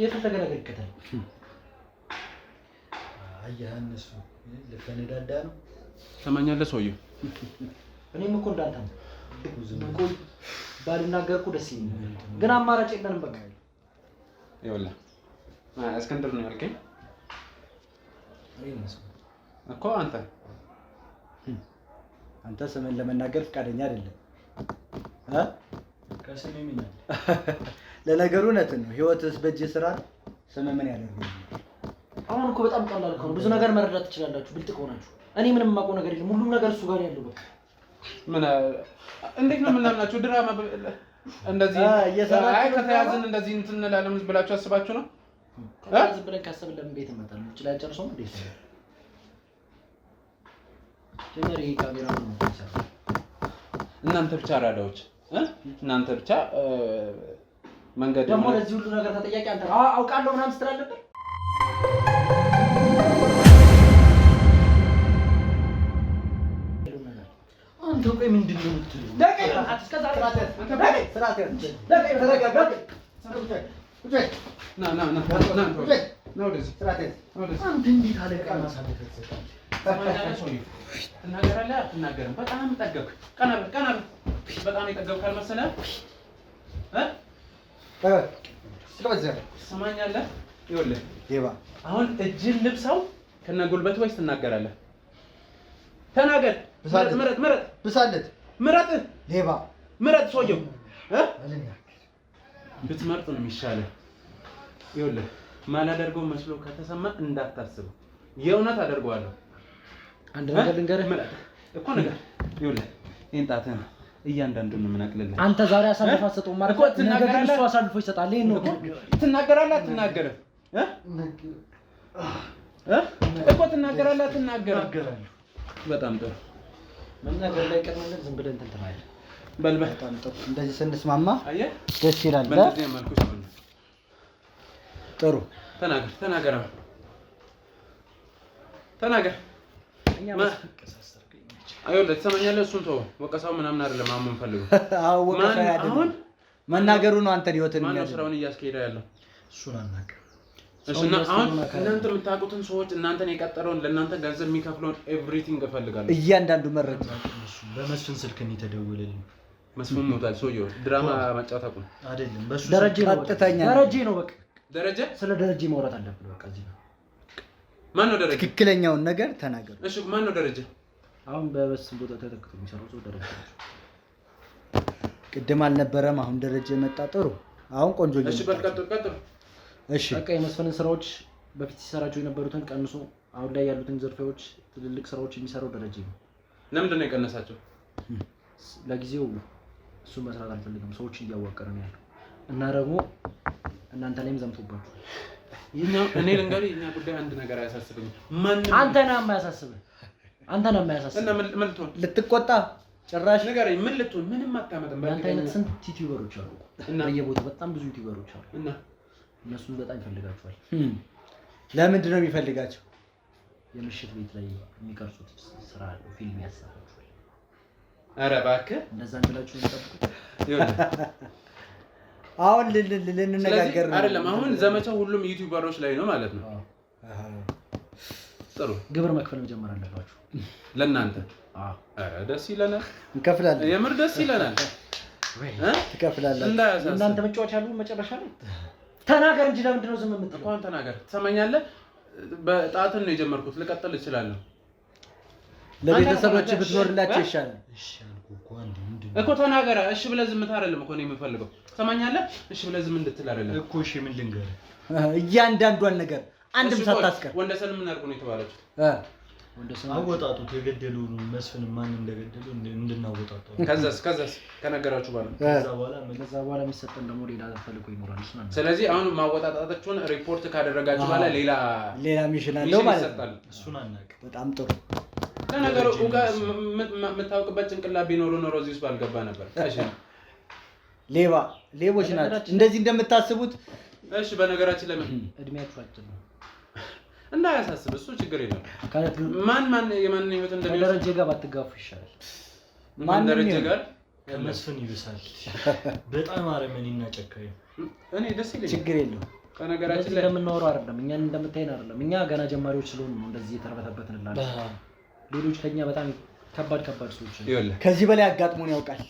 የፈለገ ነገር ይከተል። አያነሱ ለፈነዳዳ ነው። ትሰማኛለህ ሰውዬው? እኔም እኮ እንዳንተ ነው እኮ ባልናገር እኮ ደስ ይለኛል፣ ግን አማራጭ የለንም። በቃ ይኸውልህ እስክንድር ነው ያልከኝ እኮ አንተ ስምን ለመናገር ፈቃደኛ አይደለም። ከስሜ ምን አለ? ለነገሩ እውነትን ነው። ህይወትስ በእጅ ስራ ስም ምን ያደርጋል? አሁን እኮ በጣም ቀላል እኮ ነው። ብዙ ነገር መረዳት ትችላላችሁ ብልጥ ከሆናችሁ። እኔ ምንም የማውቀው ነገር የለም። ሁሉም ነገር እሱ ጋር ያለው በቃ። ምን እንዴት ነው የምናምናችሁ? ድራማ እንደዚህ አይ ከተያዝን እንደዚህ እንትን እንላለን ብላችሁ አስባችሁ ነው? ዝም ብለን ካሰብን ለምን ቤት እንመጣለን? እቺ ላይ ጨርሶ ነው እንዴት ነው? ጀመር ይሄ ካሜራ ነው የሚሰራው። እናንተ ብቻ አራዳዎች እናንተ ብቻ መንገድ ደግሞ ለዚህ ሁሉ ነገር ተጠያቂ አንተ አውቃለሁ ምናምን ስትል አለበት። አንተ ቆይ ምንድን ነው የምትለው? አንተ እንዴት አለቃ ማሳለፍ ትሰጣለህ? ትናገራለህ አትናገርም? በጣም ጠገብክ። ቀና በል በጣም የጠገብክ አልመሰለህም? ትሰማኛለህ? ይኸውልህ አሁን እጅን ልብሰው ከነ ጉልበት ወይስ ትናገራለህ? ተናገር። ምረጥ። ብሳለት ምረጥ። ሌባ ምረጥ። ሰውየው ብትመርጥ ነው የሚሻለው። ይኸውልህ ማላደርገው መስሎ ከተሰማ እንዳታስበው፣ የእውነት አደርገዋለሁ። አንድ ነገር ልንገርህ እኮ ነገር ይኸውልህ ይሄን ጣትህን እያንዳንዱን ነው የምናቅልልህ። አንተ ዛሬ አሳልፈህ አትሰጠውም ማለት ነው። ነገ ግን እሱ አሳልፎ ይሰጣል። ይሄን ነው ትናገራለህ አትናገርም? እኮ ትናገራለህ አትናገርም? በጣም ጥሩ። መናገር ላይ ቀድመን ዝም ብለን እንትን ትላለህ። በልበል። በጣም ጥሩ። እንደዚህ ስንስማማ አየህ ደስ ይላል። በእንደዚህ መልኩ ሲሆን ጥሩ። ተናገር። ተናገር። አይወለ ትሰማኛለህ? እሱን ተወው። ወቀሳው ምናምን አይደለም። አሁን ፈልገው ወቀሳ አይደለም፣ መናገሩ ነው። አንተን ህይወትን ማነው ስራውን እያስኬደ ያለው? እሱን አናውቅም። እሱና አሁን እናንተ የምታውቁትን ሰዎች እናንተን የቀጠረውን ለእናንተ ገንዘብ የሚከፍለውን ኤቭሪቲንግ እፈልጋለሁ። እያንዳንዱ መረጃ በመስፍን ስልክ ነው የተደወለልኝ። መስፍን ሞታል። ሰውየው ድራማ ማጫወት አቁም። አይደለም በሱ ደረጀ ነው። በቃ ደረጀ ስለ ደረጀ ማውራት አለብን። በቃ እዚህ ነው። ማን ነው ደረጀ? ትክክለኛውን ነገር ተናገሩ። እሺ ማን ነው ደረጀ? አሁን በመስፍን ቦታ ተተክቶ የሚሰራው ሰው ደረጀ። ቅድም አልነበረም፣ አሁን ደረጀ መጣ። ጥሩ። አሁን ቆንጆ ነው። እሺ በል ቀጥል። እሺ በቃ የመስፍንን ስራዎች በፊት ሲሰራቸው የነበሩትን ቀንሶ አሁን ላይ ያሉትን ዝርፊያዎች፣ ትልልቅ ስራዎች የሚሰራው ደረጀ ነው። ለምንድን ነው የቀነሳቸው? ለጊዜው እሱን መስራት አልፈልግም። ሰዎችን እያዋቀረ ነው ያለው እና ደግሞ እናንተ ላይም ዘምቶባችሁ እኔ ልንገርህ፣ የእኛ ጉዳይ አንድ ነገር አያሳስበኝም። አንተና የማያሳስብህ እና ምን ልትሆን ልትቆጣ ጭራሽ ንገረኝ። ምን ልትሆን? ምንም አታመጣም። በአንተ አይነት ስንት ዩቲዩበሮች አሉ እና በየቦታው በጣም ብዙ ዩቲዩበሮች አሉ እና እነሱን በጣም ይፈልጋቸዋል። ለምንድን ነው የሚፈልጋቸው? የምሽት ቤት ላይ የሚቀርጹት ስራ አለው፣ ፊልም ያሰራሉ። ኧረ እባክህ እንደዛ እንድላችሁ እንጠብቁት። አሁን ልንነጋገር አይደለም። አሁን ዘመቻው ሁሉም ዩቲዩበሮች ላይ ነው ማለት ነው። ጥሩ። ግብር መክፈል መጀመር አለባችሁ ለእናንተ። ኧረ ደስ ይለናል፣ እንከፍላለን። የምር ደስ ይለናል። ትከፍላለህ። እናንተ መጫወቻ አሉ። መጨረሻ ላይ ተናገር እንጂ ለምንድን ነው ዝም የምትለው? እንኳን ተናገር። ትሰማኛለህ? በጣትን ነው የጀመርኩት። ልቀጥል እችላለሁ። ለቤተሰቦች ብትኖርላቸው ይሻላል። እሺ አልኩህ እኮ አንዴ ምንድን እኮ ተናገረ። እሺ ብለህ ዝምታ አይደለም እኮ ነው የምፈልገው። ትሰማኛለህ? እሺ ብለህ ዝም እንድትል አይደለም እኮ። እሺ ምን ልንገርህ? እያንዳንዷን ነገር አንድም ሳታስቀር ወንደሰን ምን አድርጎ ነው የተባለችው? አወጣጡት። የገደሉን መስፍን ማን እንደገደለው እንድናወጣጣው። ከዛስ ከነገራችሁ በኋላ ከዛ በኋላ የሚሰጠን ደግሞ ሌላ ተፈልጎ ይኖራል። ስለዚህ አሁን ማወጣጣታችሁን ሪፖርት ካደረጋችሁ በኋላ ሌላ ሚሽን አለው ማለት ነው። እሱን አናውቅም። በጣም ጥሩ። ለነገሩ የምታውቅበት ጭንቅላት ቢኖሩ ኖሮ እዚህ ውስጥ ባልገባ ነበር። እሺ ሌቦች ናቸው እንደዚህ እንደምታስቡት። እሺ በነገራችን ለምን እድሜያችሁ አጭር ነው እንዳያሳስብ፣ እሱ ችግር የለም። ማን የማንን ህይወት እንደሚወስድ ደረጀ ጋር ባትጋፉ ይሻላል። ማን ደረጀ ጋር ከመስፍን ይብሳል። በጣም አረመኔና ጨካኝ። እኔ ደስ ይለኛል። ችግር የለውም። በነገራችን ላይ እንደምናወራው አይደለም፣ እኛን እንደምታይን አይደለም። እኛ ገና ጀማሪዎች ስለሆኑ ነው እንደዚህ የተረበተበትን እንላለን። ሌሎች ከኛ በጣም ከባድ ሰዎች ይኸውልህ፣ ከዚህ በላይ አጋጥሞን ያውቃል።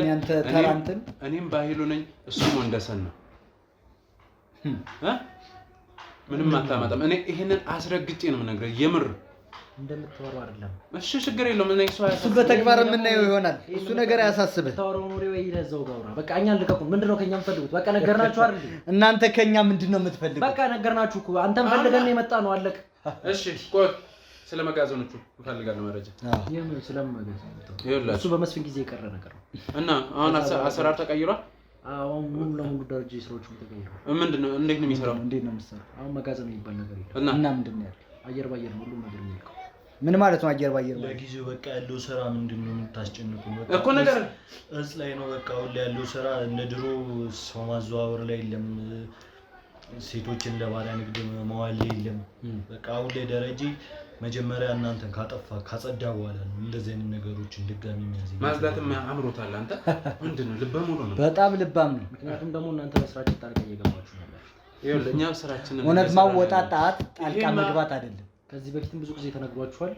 ያንተ ተራንትን እኔም ባይሉ ነኝ፣ እሱም ወንደሰን ነው። ምንም አታመጣም። እኔ ይሄንን አስረግጬ ነው የምነግርህ። የምር እንደምትወራው አይደለም። እሺ ችግር የለውም። እሱ በተግባር የምናየው ይሆናል። እሱ ነገር አያሳስብህ። ታወራው ኖሬ ወይ ለዛው ጋር በቃ እኛን ልቀቁን። ምንድነው ከኛ የምትፈልጉት? በቃ ነገርናችሁ አይደል? እናንተ ከኛ ምንድነው የምትፈልጉት? በቃ ነገርናችሁ እኮ አንተም ፈልገን ነው የመጣ ነው። አለቅ። እሺ ቆይ ስለ መጋዘኖቹ እንፈልጋለን መረጃ። የምን ስለመጋዘን? ይኸውልህ እሱ በመስፍን ጊዜ የቀረ ነገር ነው እና አሁን አሰራር ተቀይሯል። አሁን ሙሉ ለሙሉ ደረጃ ስራዎች ተቀይሯል። ምንድነው? እንዴት ነው የሚሰራው? እንዴት ነው የሚሰራው? አሁን መጋዘን የሚባል ነገር የለም። እና ምንድነው ያለው? አየር ባየር ሁሉ ነገር የሚልከው ምን ማለት ነው? አየር ባየር ማለት ለጊዜው በቃ ያለው ስራ ምንድነው የምታስጨንቁኝ? በቃ እኮ ነገር እጽ ላይ ነው በቃ አሁን ላይ ያለው ስራ እንደ ድሮ ሰው ማዘዋወር ላይ የለም። ሴቶችን ለባሪያ ንግድ መዋል ላይ የለም። በቃ አሁን ላይ ደረጃ መጀመሪያ እናንተን ካጸዳ በኋላ ነው እንደዚህ አይነት ነገሮችን ድጋሚ የሚያዘኝ። ማጽዳትም አምሮታል። አንተ ምንድነው ልበ ሙሉ ነው። በጣም ልባም ነው። ምክንያቱም ደግሞ እናንተ በስራችን ጣልቃ እየገባችሁ ነው። ይኸውልህ እኛ ስራችንን እውነት ማወጣጣት ጣልቃ መግባት አይደለም። ከዚህ በፊትም ብዙ ጊዜ ተነግሯችኋል።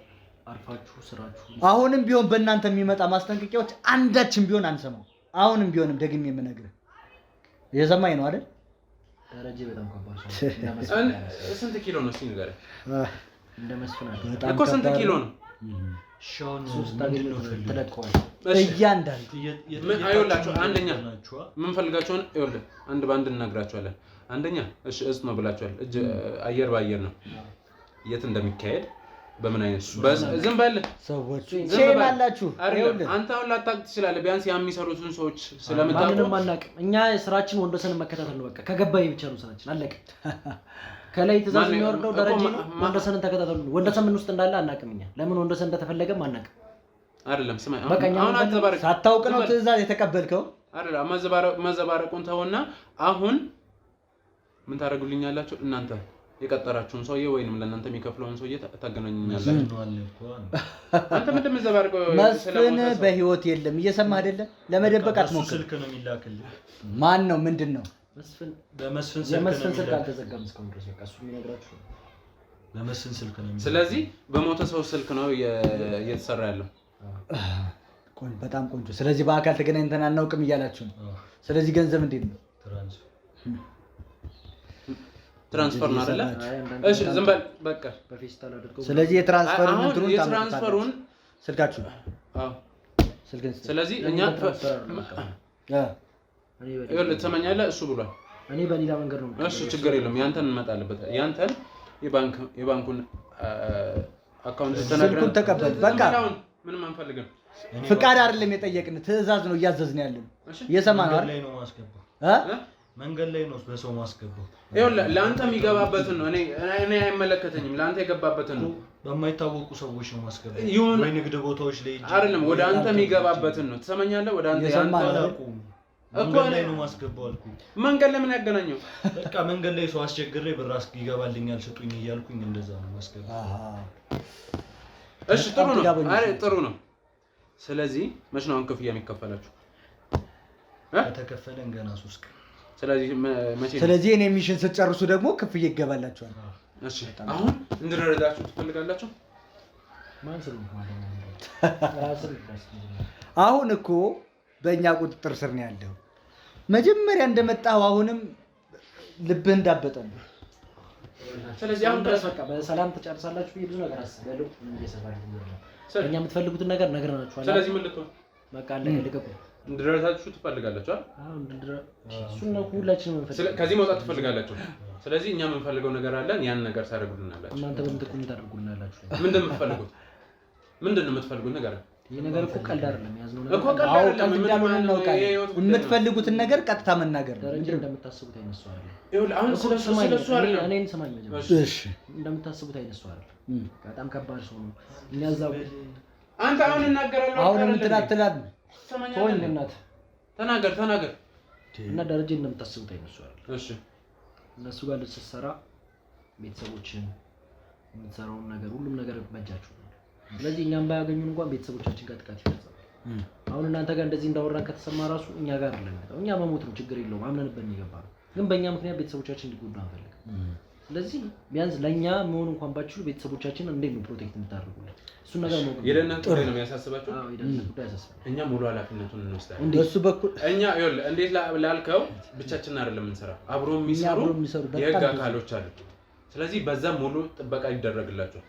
አርፋችሁ ስራችሁ። አሁንም ቢሆን በእናንተ የሚመጣ ማስጠንቀቂያዎች አንዳችን ቢሆን አንሰማው። አሁንም ቢሆንም ደግሜ የምነግርህ እየሰማኝ ነው አይደል? ደረጃ በጣም ከባድ ነው። ስንት ኪሎ ነው እስኪ ንገረኝ። እንደ መስፍን እኮ ስንት ኪሎ ነው? ሻውን ሶስት አገኘ ተለቀዋል። እያንዳንዱ አይወላችሁ አንደኛ ምን ፈልጋችሁን? ይኸውልህ አንድ ባንድ እንነግራችኋለን። አንደኛ እሺ እጽ ነው ብላችኋል። እጅ አየር ባየር ነው። የት እንደሚካሄድ በምን አይነት ዝም በል ሰዎች ሼም አላችሁ። አይደለም አንተ አሁን ላታውቅ ትችላለህ። ቢያንስ የሚሰሩትን ሰዎች ስለምታውቁ ማንንም አናውቅም። እኛ ስራችን ወንዶሰንን መከታተል ነው። በቃ ከገባኝ ብቻ ነው ስራችን። አለቀ። ከላይ ትእዛዝ የሚወርደው ደረጃ ነው። ወንዶሰንን ተከታተሉ። ወንዶሰን ምን ውስጥ እንዳለ አናውቅም። እኛ ለምን ወንዶሰን እንደተፈለገም አናውቅም። አይደለም ስማ፣ አሁን አትዘባረቅ። ሳታውቅ ነው ትእዛዝ የተቀበልከው። አይደለም መዘባረቁን ተውና አሁን ምን ታደርጉልኛላችሁ እናንተ? የቀጠራችሁን ሰውዬ ወይንም ለእናንተ የሚከፍለውን ሰውዬ ታገናኙኛላችሁ። አንተ ምን እንደምዘባርቀው መስፍን በህይወት የለም። እየሰማህ አይደለም? ለመደበቅ አትሞክር። ስልክ ነው የሚላክልህ። ማን ነው? ምንድን ነው? መስፍን በመስፍን ስልክ አልተዘጋም እስካሁን ድረስ። በቃ እሱ የሚነግራችሁ በመስፍን ስልክ ነው የሚላክልህ። ስለዚህ በሞተ ሰው ስልክ ነው እየተሰራ ያለው። በጣም ቆንጆ። ስለዚህ በአካል ተገናኝተን አናውቅም እያላችሁ ነው። ስለዚህ ገንዘብ እንዴት ነው? ትራንስፈር ነው አይደለ? እሺ ዝም በል በቃ በፌስታል አድርገው። ስለዚህ የትራንስፈሩን የትራንስፈሩን ስልካችሁ አዎ ስልክን ስለዚህ እኛ ይኸውልህ ትሰማኛለህ? እሱ ብሏል። እኔ በሌላ መንገድ ነው። እሱ ችግር የለውም። ያንተን እንመጣለበት። ያንተን የባንኩን አካውንት ስልኩን ተቀበል። በቃ ምንም አንፈልግም። ፍቃድ አይደለም የጠየቅን፣ ትዕዛዝ ነው እያዘዝን ያለን። እየሰማህ ነው አይደል? መንገድ ላይ ነው በሰው ማስገባው። ይኸውልህ ለአንተ የሚገባበትን ነው። እኔ አይመለከተኝም። ለአንተ የገባበትን ነው። በማይታወቁ ሰዎች ነው ማስገባው። ወይ ንግድ ቦታዎች ላይ አይደለም፣ ወደ አንተ የሚገባበትን ነው። ትሰማኛለህ? ወደ አንተ መንገድ ላይ ነው ማስገባው አልኩ። መንገድ ለምን ያገናኘው? በቃ መንገድ ላይ ሰው አስቸግሬ ብር ይገባልኛል ስጡኝ እያልኩኝ እንደዛ ነው ማስገባው። እሺ ጥሩ ነው። አረ ጥሩ ነው። ስለዚህ መች ነው ክፍያ የሚከፈላችሁ? ከተከፈለን ገና 3 ቀን። ስለዚህ እኔ ሚሽን ስትጨርሱ ደግሞ ክፍያ ይገባላችኋል። እሺ አሁን እንድረዳችሁ ትፈልጋላችሁ? አሁን እኮ በእኛ ቁጥጥር ስር ነው ያለው። መጀመሪያ እንደመጣው አሁንም ልብህ እንዳበጠ ነው። ስለዚህ አሁን ድረስ በቃ በሰላም ተጨርሳላችሁ። ብዙ ነገር አስባለሁ። ምን እየሰራችሁ ነው? እኛ የምትፈልጉትን ነገር ነግረናችኋል። ስለዚህ ምን ልትሆን በቃ አለቀ። ልቀቁ። እንድረዳችሁ ትፈልጋላችሁ አይደል? አዎ እሱን ነው ሁላችንም እንፈልጋለን። ከዚህ መውጣት ትፈልጋላችሁ። ስለዚህ እኛ የምንፈልገው ነገር አለን። ያን ነገር ታደርጉልናላችሁ። እናንተ በምትቁም ታደርጉልናላችሁ። ምንድን ነው የምትፈልጉት? ምንድን ነው የምትፈልጉት ነገር? ይሄ ነገር እኮ ቀልድ አይደለም። ያዝነው ነገር እኮ ቀልድ አይደለም። ምን እንዳልሆነ እናውቃለን። የምትፈልጉትን ነገር ቀጥታ መናገር ነው። ደረጃ እንደምታስቡት አይነሱ አይደለም። ይኸውልህ አሁን ስለሱ አይደለም። እኔን ስማኝ መጀመሪያ። እሺ እንደምታስቡት አይነሱ አይደለም። በጣም ከባድ ሰው ነው። እኛ እዛው አንተ አሁን እናገራለሁ። አሁን እንትን አትላል። ተወኝ እናት ተናገር እና ደረጃ እንደምታስቡት አይነሱ አይደለም። እሺ እነሱ ጋር ልትሰራ ቤተሰቦችን የምትሰራውን ነገር ሁሉም ነገር በእጃችሁ ነው። ስለዚህ እኛም ባያገኙን እንኳን ቤተሰቦቻችን ጋር ጥቃት ይፈጸማል። አሁን እናንተ ጋር እንደዚህ እንዳወራን ከተሰማ ራሱ እኛ ጋር አይደለም። እኛ መሞት ነው ችግር የለውም አምነንበት የሚገባ ነው። ግን በእኛ ምክንያት ቤተሰቦቻችን እንዲጎዱ አንፈልግም። ስለዚህ ቢያንስ ለእኛ መሆን እንኳን ባችሉ ቤተሰቦቻችን እንዴት ነው ፕሮቴክት የምታደርጉልን? እሱን ነገር ነው። የደህንነት ጉዳይ ነው የሚያሳስባችሁ? አዎ የደህንነት ጉዳይ ያሳስባል። እኛ ሙሉ ኃላፊነቱን እንወስዳለን። በሱ በኩል እኛ ይኸውልህ እንዴት ላልከው ብቻችንን አይደለም የምንሰራው፣ አብሮ የሚሰሩ የህግ አካሎች አሉ። ስለዚህ በዛ ሙሉ ጥበቃ ይደረግላቸዋል።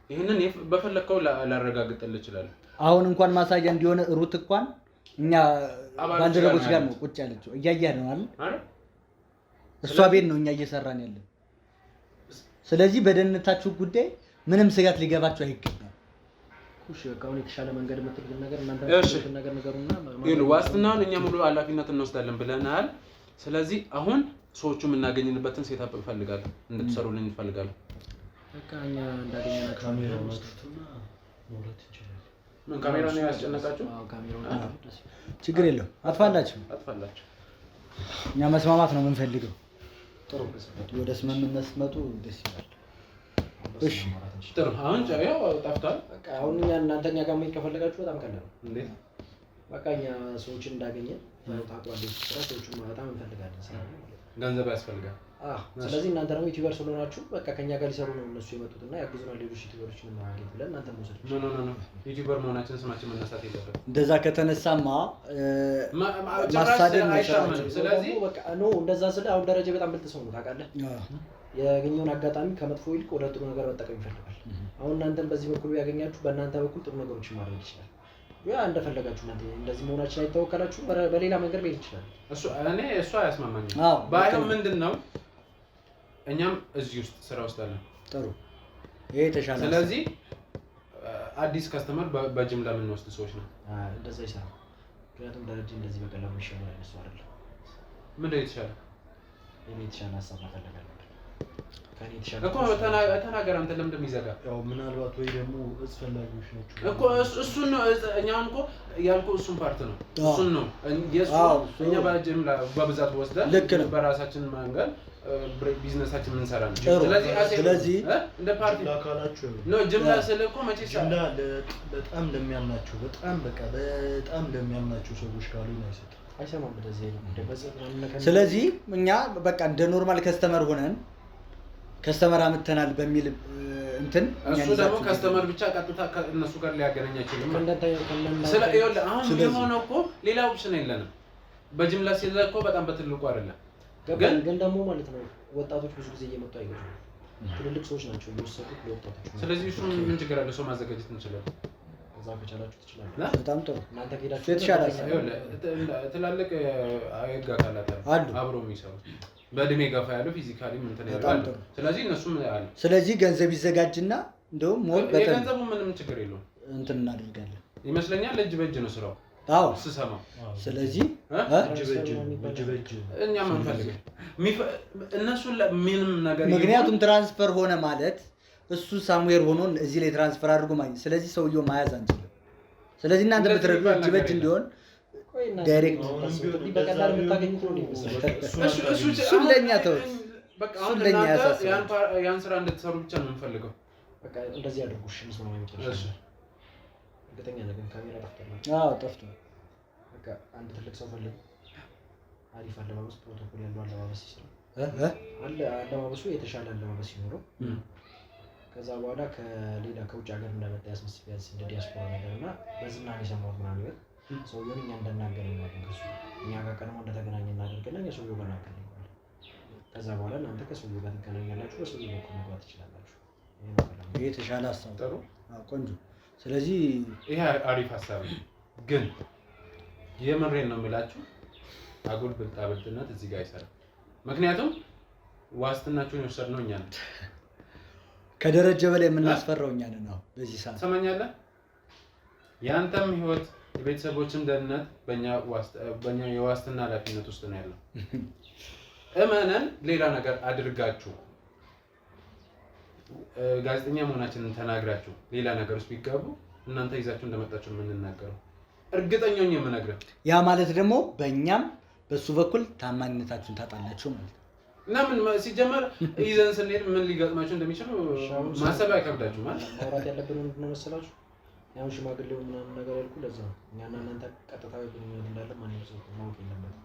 ይሄንን በፈለከው ላረጋግጥልህ እችላለሁ። አሁን እንኳን ማሳያ እንዲሆነ ሩት እንኳን እኛ ባልደረቦች ጋር ነው ቁጭ ያለችው። እያያህ ነው አይደል? እሷ ቤት ነው እኛ እየሰራን ያለን። ስለዚህ በደህንነታችሁ ጉዳይ ምንም ስጋት ሊገባችሁ አይገባም። እሺ በቃ አሁን የተሻለ መንገድ የምትሉትን ነገር እናንተ የምትሉትን ነገር ንገሩና ዋስትናውን እኛ ሙሉ ኃላፊነት እንወስዳለን ብለናል። ስለዚህ አሁን ሰዎቹ የምናገኝበትን ሴታፕ እንፈልጋለን፣ እንድትሰሩልን እንፈልጋለን። በቃ እኛ እንዳገኘናችሁ ካሜራውን አጥፍቱና መውረድ እንችላለን። ምን ካሜራ ነው ያስጨነቃችሁ? አዎ ካሜራውን አጥፍቱ። ችግር የለው አጥፋላችሁ። አጥፋላችሁ። እኛ መስማማት ነው የምንፈልገው። ጥሩ ወደ ስምምነት ስትመጡ ደስ ይላል። እሺ ጥሩ። አሁን ያው ጠፍቷል። በቃ አሁን እኛ እናንተ እኛ ጋር መሄድ ከፈለጋችሁ በጣም ቀላል ነው። እንዴት? በቃ እኛ ሰዎችን እንዳገኘን ታውቃለህ፣ ስራ ሰዎችን በጣም እንፈልጋለን። ስራ ገንዘብ ያስፈልጋል። ስለዚህ እናንተ ደግሞ ዩቲዩበር ስለሆናችሁ በቃ ከኛ ጋር ሊሰሩ ነው እነሱ የመጡትና ያግዙናል። ሌሎች ዩቲዩበሮችን ማግኘት ብለን እናንተ መውሰድ ኖ ዩቲዩበር መሆናችን ስማችን መነሳት የለበትም። እንደዛ ከተነሳማ ማሳደድ ነው። ስለዚህ በቃ ኖ እንደዛ ስለ አሁን ደረጃ በጣም ብልጥ ሰው ነው ታውቃለህ። ያገኘውን አጋጣሚ ከመጥፎ ይልቅ ወደ ጥሩ ነገር መጠቀም ይፈልጋል። አሁን እናንተን በዚህ በኩል ያገኛችሁ በእናንተ በኩል ጥሩ ነገሮችን ማድረግ ይችላል። ያ እንደፈለጋችሁ እናንተ እንደዚህ መሆናችን አይተወከላችሁ በሌላ መንገድ መሄድ ይችላል። እሱ አያስማማኝም። ባይሆን ምንድን ነው እኛም እዚህ ውስጥ ስራ ውስጥ አለን። ጥሩ ይሄ የተሻለ። ስለዚህ አዲስ ከስተመር በጅምላ የምንወስድ ሰዎች ነው። እንደዛ ይሰራል። ምክንያቱም ደረጃ እንደዚህ በቀላሉ ይሻላል አይነሱ አይደለም። ምንድን ነው የተሻለ? እኔ የተሻለ ሀሳብ ማፈለጋለሁ ከኔ የተሻለ እኮ ተናገር። አንተ ለምን እንደሚዘጋ ያው ምናልባት ወይ ደግሞ አስፈላጊዎች ናቸው እኮ እሱን ነው። እኛውን እኮ ያልኩህ እሱን ፓርት ነው። እሱን ነው እኛ በጅምላ በብዛት ወስደን በራሳችን መንገድ ቢዝነሳችን ምን ሰራ ነው። ስለዚህ እንደ ፓርቲ ላካላችሁ ነው ጅምላ ስለኮ መቼ ጅምላ በጣም ለሚያምናቸው በጣም ለሚያምናቸው ሰዎች ካሉ ነው አይሰማም እንደዚህ ነው። ስለዚህ እኛ በቃ እንደ ኖርማል ከስተመር ሆነን ከስተመር አምጥተናል በሚል እንትን እሱ ደግሞ ከስተመር ብቻ ቀጥታ ከእነሱ ጋር ሊያገናኝ አይችልም። አሁን የሆነው እኮ ሌላ ኦፕሽን የለንም። በጅምላ ሲለኮ በጣም በትልቁ አይደለም ግን ደግሞ ማለት ነው ወጣቶች ብዙ ጊዜ እየመጡ አይገዙም። ትልልቅ ሰዎች ናቸው የሚወሰዱት ለወጣቶች። ስለዚህ እሱ ምን ችግር አለው? ሰው ማዘጋጀት እንችላለን። እዛ ከቻላችሁ ትችላላችሁ። በጣም ጥሩ። እናንተ ከሄዳችሁ የተሻለ ትላልቅ ህግ አካላት አሉ አብረው የሚሰሩ በእድሜ ገፋ ያሉ ፊዚካሊ እንትን ያሉ። ስለዚህ እነሱም አለ። ስለዚህ ገንዘብ ይዘጋጅና እንደውም ሞል የገንዘቡ ምንም ችግር የለውም እንትን እናደርጋለን ይመስለኛል። እጅ በእጅ ነው ስራው። አዎ ስሰማው። ስለዚህ እጅ በእጅ እኛ የምንፈልገው እነሱ ምንም ነገር ምክንያቱም ትራንስፈር ሆነ ማለት እሱ ሳሙዌር ሆኖ እዚህ ላይ ትራንስፈር አድርጎ ማለት ስለዚህ ሰውየው ማያዝ አንችልም። ስለዚህ እናንተ ብትረዱ እጅ በእጅ እንዲሆን ዳይሬክት በቀላል የምታገኙት ነው እሱ ለእኛ ተውት። በቃ አሁን እናንተ ያን ስራ እንድትሰሩ ብቻ ነው የምንፈልገው። በቃ እንደዚህ አድርጉሽ መስማማ ይመጣል። እርግጠኛ ነገር ካሜራ ጠፍቷል። አዎ ጠፍቷል። በቃ አንድ ትልቅ ሰው ፈልጉ። አሪፍ አለባበስ ፕሮቶኮል ያለው አለባበስ ይስራ። አለባበሱ የተሻለ አለባበስ ይኖረው። ከዛ በኋላ ከሌላ ከውጭ ሀገር እንደመጣ ያስመስል ቢያንስ እንደ ዲያስፖራ ነገርና በዝና ነው የሰማሁት ምናምን ነገር ሰውየውን እኛ እንዳናገር እናደርግ እሱ እኛ ጋር ቀድሞ እንደተገናኘ እናደርግና የሰውየው ጋር እናገናኛለን። ከዛ በኋላ እናንተ ከሰውየው ጋር ትገናኛላችሁ፣ በሰውየው በኩል መግባት ትችላላችሁ። ይሄ የተሻለ ሀሳብ ጥሩ። ቆንጆ። ስለዚህ ይሄ አሪፍ ሀሳብ ነው፣ ግን የምሬን ነው የምላችሁ አጉል ብልጣብልጥነት እዚህ ጋር አይሰራም። ምክንያቱም ዋስትናችሁን የወሰድነው እኛ ነን። ከደረጃ በላይ የምናስፈራው እኛ ነን። አሁን በዚህ ሰዓት ሰማኛለህ። ያንተም ህይወት የቤተሰቦችም ደህንነት በእኛ የዋስትና ኃላፊነት ውስጥ ነው ያለው። እመነን ሌላ ነገር አድርጋችሁ ጋዜጠኛ መሆናችንን ተናግራችሁ ሌላ ነገር ውስጥ ቢጋቡ እናንተ ይዛችሁ እንደመጣችሁ የምንናገረው እርግጠኛ ነኝ የምነግርህ። ያ ማለት ደግሞ በእኛም በሱ በኩል ታማኝነታችሁን ታጣላችሁ ማለት ነው። እና ምን ሲጀመር ይዘን ስንሄድ ምን ሊገጥማችሁ እንደሚችል ማሰብ አይከብዳችሁ ማለት ማውራት ያለብን ምንድን ነው መሰላችሁ? ያው ሽማግሌው ምናምን ነገር ያልኩህ ለዛ ነው። እኛና እናንተ ቀጥታ ግንኙነት እንዳለ ማንም ሰው ማወቅ የለበትም።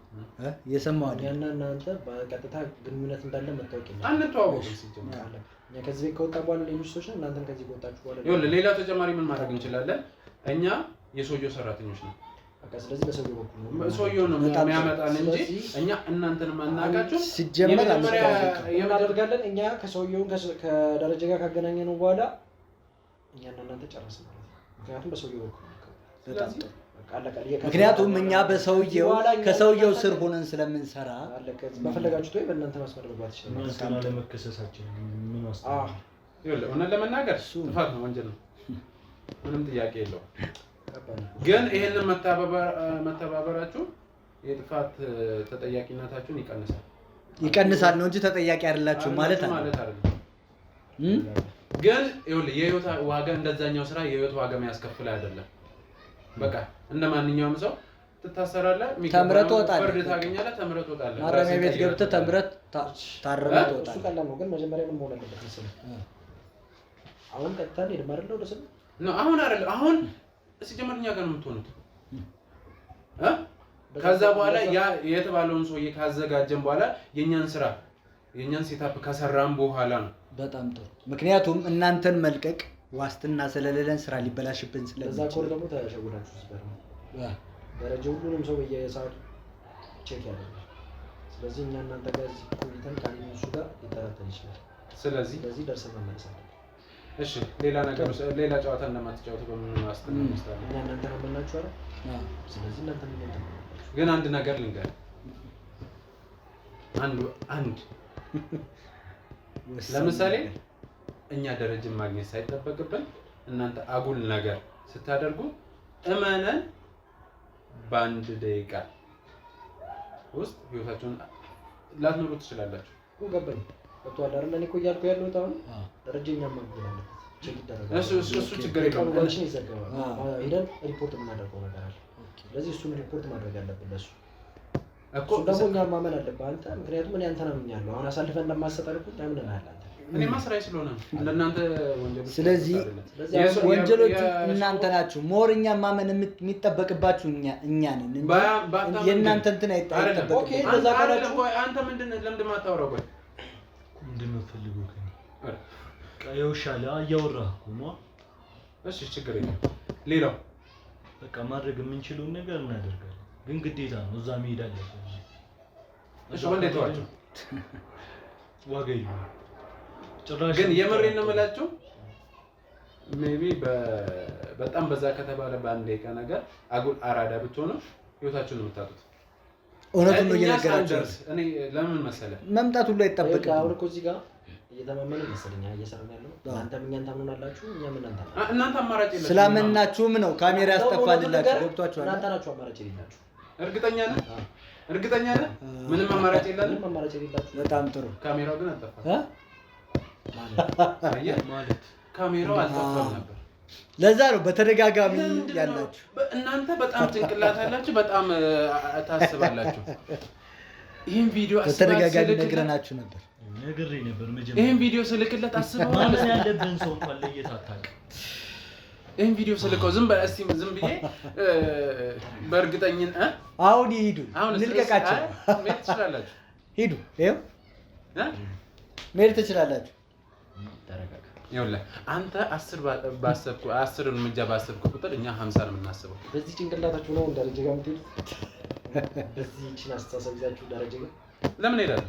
እየሰማሁ አይደል? እኛና እናንተ በቀጥታ ግንኙነት እንዳለ መታወቅ የለበትም። አንተዋወቅም ሲጀመር። እኛ ከዚህ ቤት ከወጣ በኋላ ሌሎች ሰዎች እናንተም ከዚህ ከወጣችሁ በኋላ ይኸውልህ፣ ሌላ ተጨማሪ ምን ማድረግ እንችላለን? እኛ የሰውየው ሰራተኞች ነው። በቃ ስለዚህ በሰውየው በኩል ነው ሰውየው ነው የሚያመጣን እንጂ እኛ እናንተንም አናውቃችሁ። ሲጀመር እናደርጋለን። እኛ ከሰውየው ከደረጃ ጋር ካገናኘነው በኋላ እኛና እናንተ ጨረስን ማለት ነው። ምክንያቱም በሰውየው በኩል ነው። በጣም ጥሩ። ምክንያቱም እኛ በሰውየው ከሰውየው ስር ሆነን ስለምንሰራ በፈለጋችሁት ወይ በእናንተ መስመር መግባት ይችላል። መስከና ለመከሰሳችን ምን አስተዋል? ይኸውልህ፣ እውነት ለመናገር ጥፋት ነው፣ ወንጀል ነው፣ ምንም ጥያቄ የለውም። ግን ይሄንን መተባበራችሁ የጥፋት ተጠያቂነታችሁን ይቀንሳል ነው እንጂ ተጠያቂ አይደላችሁ ማለት አይደለም። ግን ይኸውልህ የህይወት ዋጋ እንደዛኛው ስራ የህይወት ዋጋ የሚያስከፍል አይደለም። በቃ እንደ ማንኛውም ሰው ትታሰራለህ፣ ተምረህ ትወጣለህ፣ ፍርድ ታገኛለህ፣ ተምረህ ትወጣለህ። ማረሚያ ቤት ገብተህ ተምረህ ታርመህ እሱ ትወጣለህ። ቀላል ነው፣ ግን መጀመሪያ ምን መሆን አለበት መሰለህ? አሁን ቀጥታ እንሄድ ማለት ነው ወደ ስም ነው። አሁን አይደለም፣ አሁን ሲጀመር እኛ ጋር ነው የምትሆኑት። ከዛ በኋላ ያ የተባለውን ሰውዬ ካዘጋጀን በኋላ የኛን ሴታፕ ከሰራን በኋላ ነው። በጣም ጥሩ። ምክንያቱም እናንተን መልቀቅ ዋስትና ስለሌለን ስራ ሊበላሽብን ለዛ ስለሚችል ኮር ደግሞ ተሸጉዳችሁ ነበር ነው ደረጃ ሁሉንም ሰው በየሰዓቱ ቼክ ያደርጋል። ስለዚህ እኛ እናንተ ጋር እዚህ ቆይተን ካለኝ እሱ ጋር ሊጠራጠር ይችላል። ስለዚህ ደርሰን መመለስ አለብን። እሺ፣ ሌላ ጨዋታ እንደማትጫወቱ በምን ዋስትና እንወስዳለን? እኛ እናንተ ነው የምናችሁ አይደል? ስለዚህ እናንተ ምን ነው ግን አንድ ነገር ልንገርህ፣ አንድ ለምሳሌ እኛ ደረጃን ማግኘት ሳይጠበቅብን እናንተ አጉል ነገር ስታደርጉ እመነን በአንድ ደቂቃ ውስጥ ህይወታችሁን ላትኖሩ ትችላላችሁ። ገባኝ። ገብቶሃል አይደል? እኔ እኮ እያልኩ ያለሁት አሁን ደረጃኛ ማግኘት አለበት። ቼክ ይደረጋል። እሱ ችግር የለውም። ኮንዲሽን ይዘጋዋል። ሄደን ሪፖርት የምናደርገው ነገር አለ። ስለዚህ እሱን ሪፖርት ማድረግ አለብን ለሱ እኮ ደግሞ እኛ ማመን አለብህ አንተ። ምክንያቱም እኔ አንተን አምኛለሁ። አሁን አሳልፈን እንደማሰጠን እኮ ለምን ነው አንተ? እኔማ ስራዬ ስለሆነ እንደናንተ ወንጀል። ስለዚህ ወንጀሎቹ እናንተ ናችሁ። ሞር እኛ ማመን የሚጠበቅባችሁ እኛ ነን እንጂ የእናንተ እንትን አይጠበቅም። ኦኬ፣ እንደዛ ካላችሁ አንተ ለምንድን ማታወራው? ቆይ ምንድን ነው ፈልገው ቀየውሻለ እያወራህ እኮ ነው። እሺ፣ ችግር የለም። ሌላው በቃ ማድረግ የምንችለውን ነገር እናደርጋለን፣ ግን ግዴታ ነው እዛ መሄድ አለብን። እሺ፣ ወንዴ ተዋቸው፣ ዋጋ የለውም ጭራሽ። ግን የምሬን ነው የምላችሁ። ሜቢ በጣም በዛ ከተባለ በአንድ ደቂቃ ነገር አጉል አራዳ ብትሆኑ ህይወታችሁን የምታጡት። እውነቱን ነው እየነገራችሁ። እኔ ለምን መሰለህ መምጣት ሁሉ አይጠበቅም። አሁን እኮ እዚህ ጋር እየተማመንን መሰለኝ እየሰራን ያለው። እናንተም እኛን ታምኑናላችሁ፣ እኛም እናንተ አማራጭ የላችሁም። ስላመናችሁም ነው ካሜራ ያስጠፋንላችሁ። ገብቷችኋል? እናንተ ናችሁ አማራጭ የሌላችሁ። እርግጠኛ ነህ? ምንም አማራጭ የለንም። ምንም አማራጭ የሌላችሁ። በጣም ጥሩ። ካሜራው ግን አልጠፋም ማለት ካሜራው አልጠፋም ነበር። ለዛ ነው በተደጋጋሚ ያላችሁ። እናንተ በጣም ጭንቅላት አላችሁ፣ በጣም ታስባላችሁ። ይሄን ቪዲዮ በተደጋጋሚ ነግረናችሁ ነበር። ነግሬ ነበር መጀመሪያ። ይሄን ቪዲዮ ስልክለት አስበው ማለት ያለብን ሰው እንኳን ለየት አታውቅም። ይሄን ቪዲዮ ስልከው ዝም ብዬ በእርግጠኝነት አሁን ይሄዱ እንልቀቃቸው። መሄድ ትችላላችሁ። ሂዱ፣ ይኸው መሄድ ትችላላችሁ። ይኸውልህ አንተ 10 እርምጃ ባሰብኩ ቁጥር እኛ 50 ነው የምናስበው። በዚህ ጭንቅላታችሁ ነው ደረጃ ጋር የምትሄዱት። በዚህ ይህችን አስተሳሰብ ይዛችሁ ደረጃ ጋር ለምን ሄዳለሁ?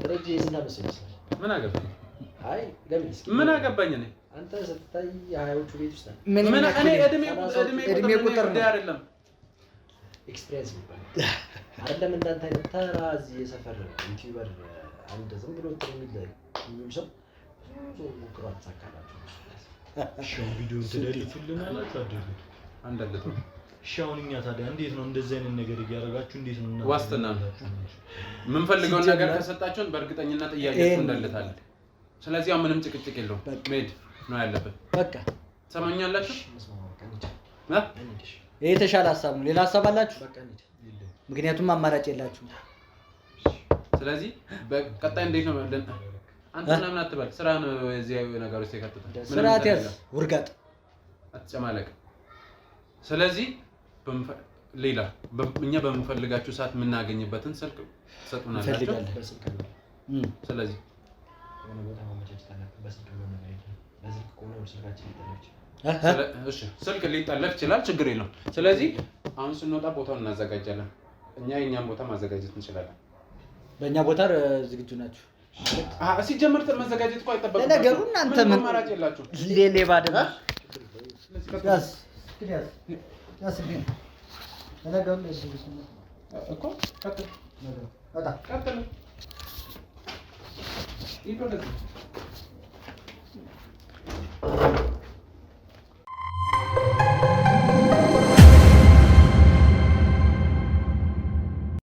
ደረጃ የስንት ዓመት ሰው ይመስላል? ምን አገባኝ? አይ ለምን እስኪ ምን አገባኝ? እኔ አንተ ስትታይ የሀያዎቹ ቤት ውስጥ ነህ። እኔ እድሜ ቁጥር አይደለም ኤክስፒሪየንስ ይባላል አይደለም። እንዳንተ አይነት ተራ እዚህ የሰፈር ዩቲዩበር አንድ ዝም ብሎ የሚል ሰው ሞክሮ አትሳካላችሁ። ሻው ቪዲዮ ትደልቱልናል አታደርጉ አንደለት ነው። ሻውን እኛ ታዲያ እንዴት ነው እንደዚህ አይነት ነገር እያደረጋችሁ እንዴት ነው? ዋስትና ነው የምንፈልገውን ነገር ከሰጣችሁን በእርግጠኝነት ጥያቄያችሁን እንደልታለን። ስለዚህ አሁን ምንም ጭቅጭቅ የለውም። መሄድ ነው ያለብን። በቃ ሰማኛላችሁ? ይሄ የተሻለ ሀሳብ ነው። ሌላ ሀሳብ አላችሁ? በቃ እንሂድ። ምክንያቱም አማራጭ የላችሁም። ስለዚህ በቀጣይ እንዴት ነው አንተ ምናምን አትበል። ስራ ነው እዚህ ነገር ውስጥ የከተተው። ስርዓት ያዝ፣ ውርጋጥ አትጨማለቅ። ስለዚህ ሌላ እኛ በምንፈልጋችሁ ሰዓት የምናገኝበትን ስልክ ትሰጡናላችሁ። ስለዚህ የሆነ ቦታ ማመቻቸት አለብን። በስልክ ነው ነገር የለም። በስልክ ከሆነ ስልካችን ሊጠለፍ ይችላል። እሺ ስልክ ሊጠለፍ ይችላል፣ ችግር የለውም። ስለዚህ አሁን ስንወጣ ቦታውን እናዘጋጃለን። እኛ የእኛም ቦታ ማዘጋጀት እንችላለን። በእኛ ቦታ ዝግጁ ናችሁ? ሲጀምር መዘጋጀት እኮ አይጠበቅም። ለነገሩ እናንተ ምን አማራጭ የላችሁ? ሌባ ደግሞ እኮ ቀጥል። ሂድ ወደዚህ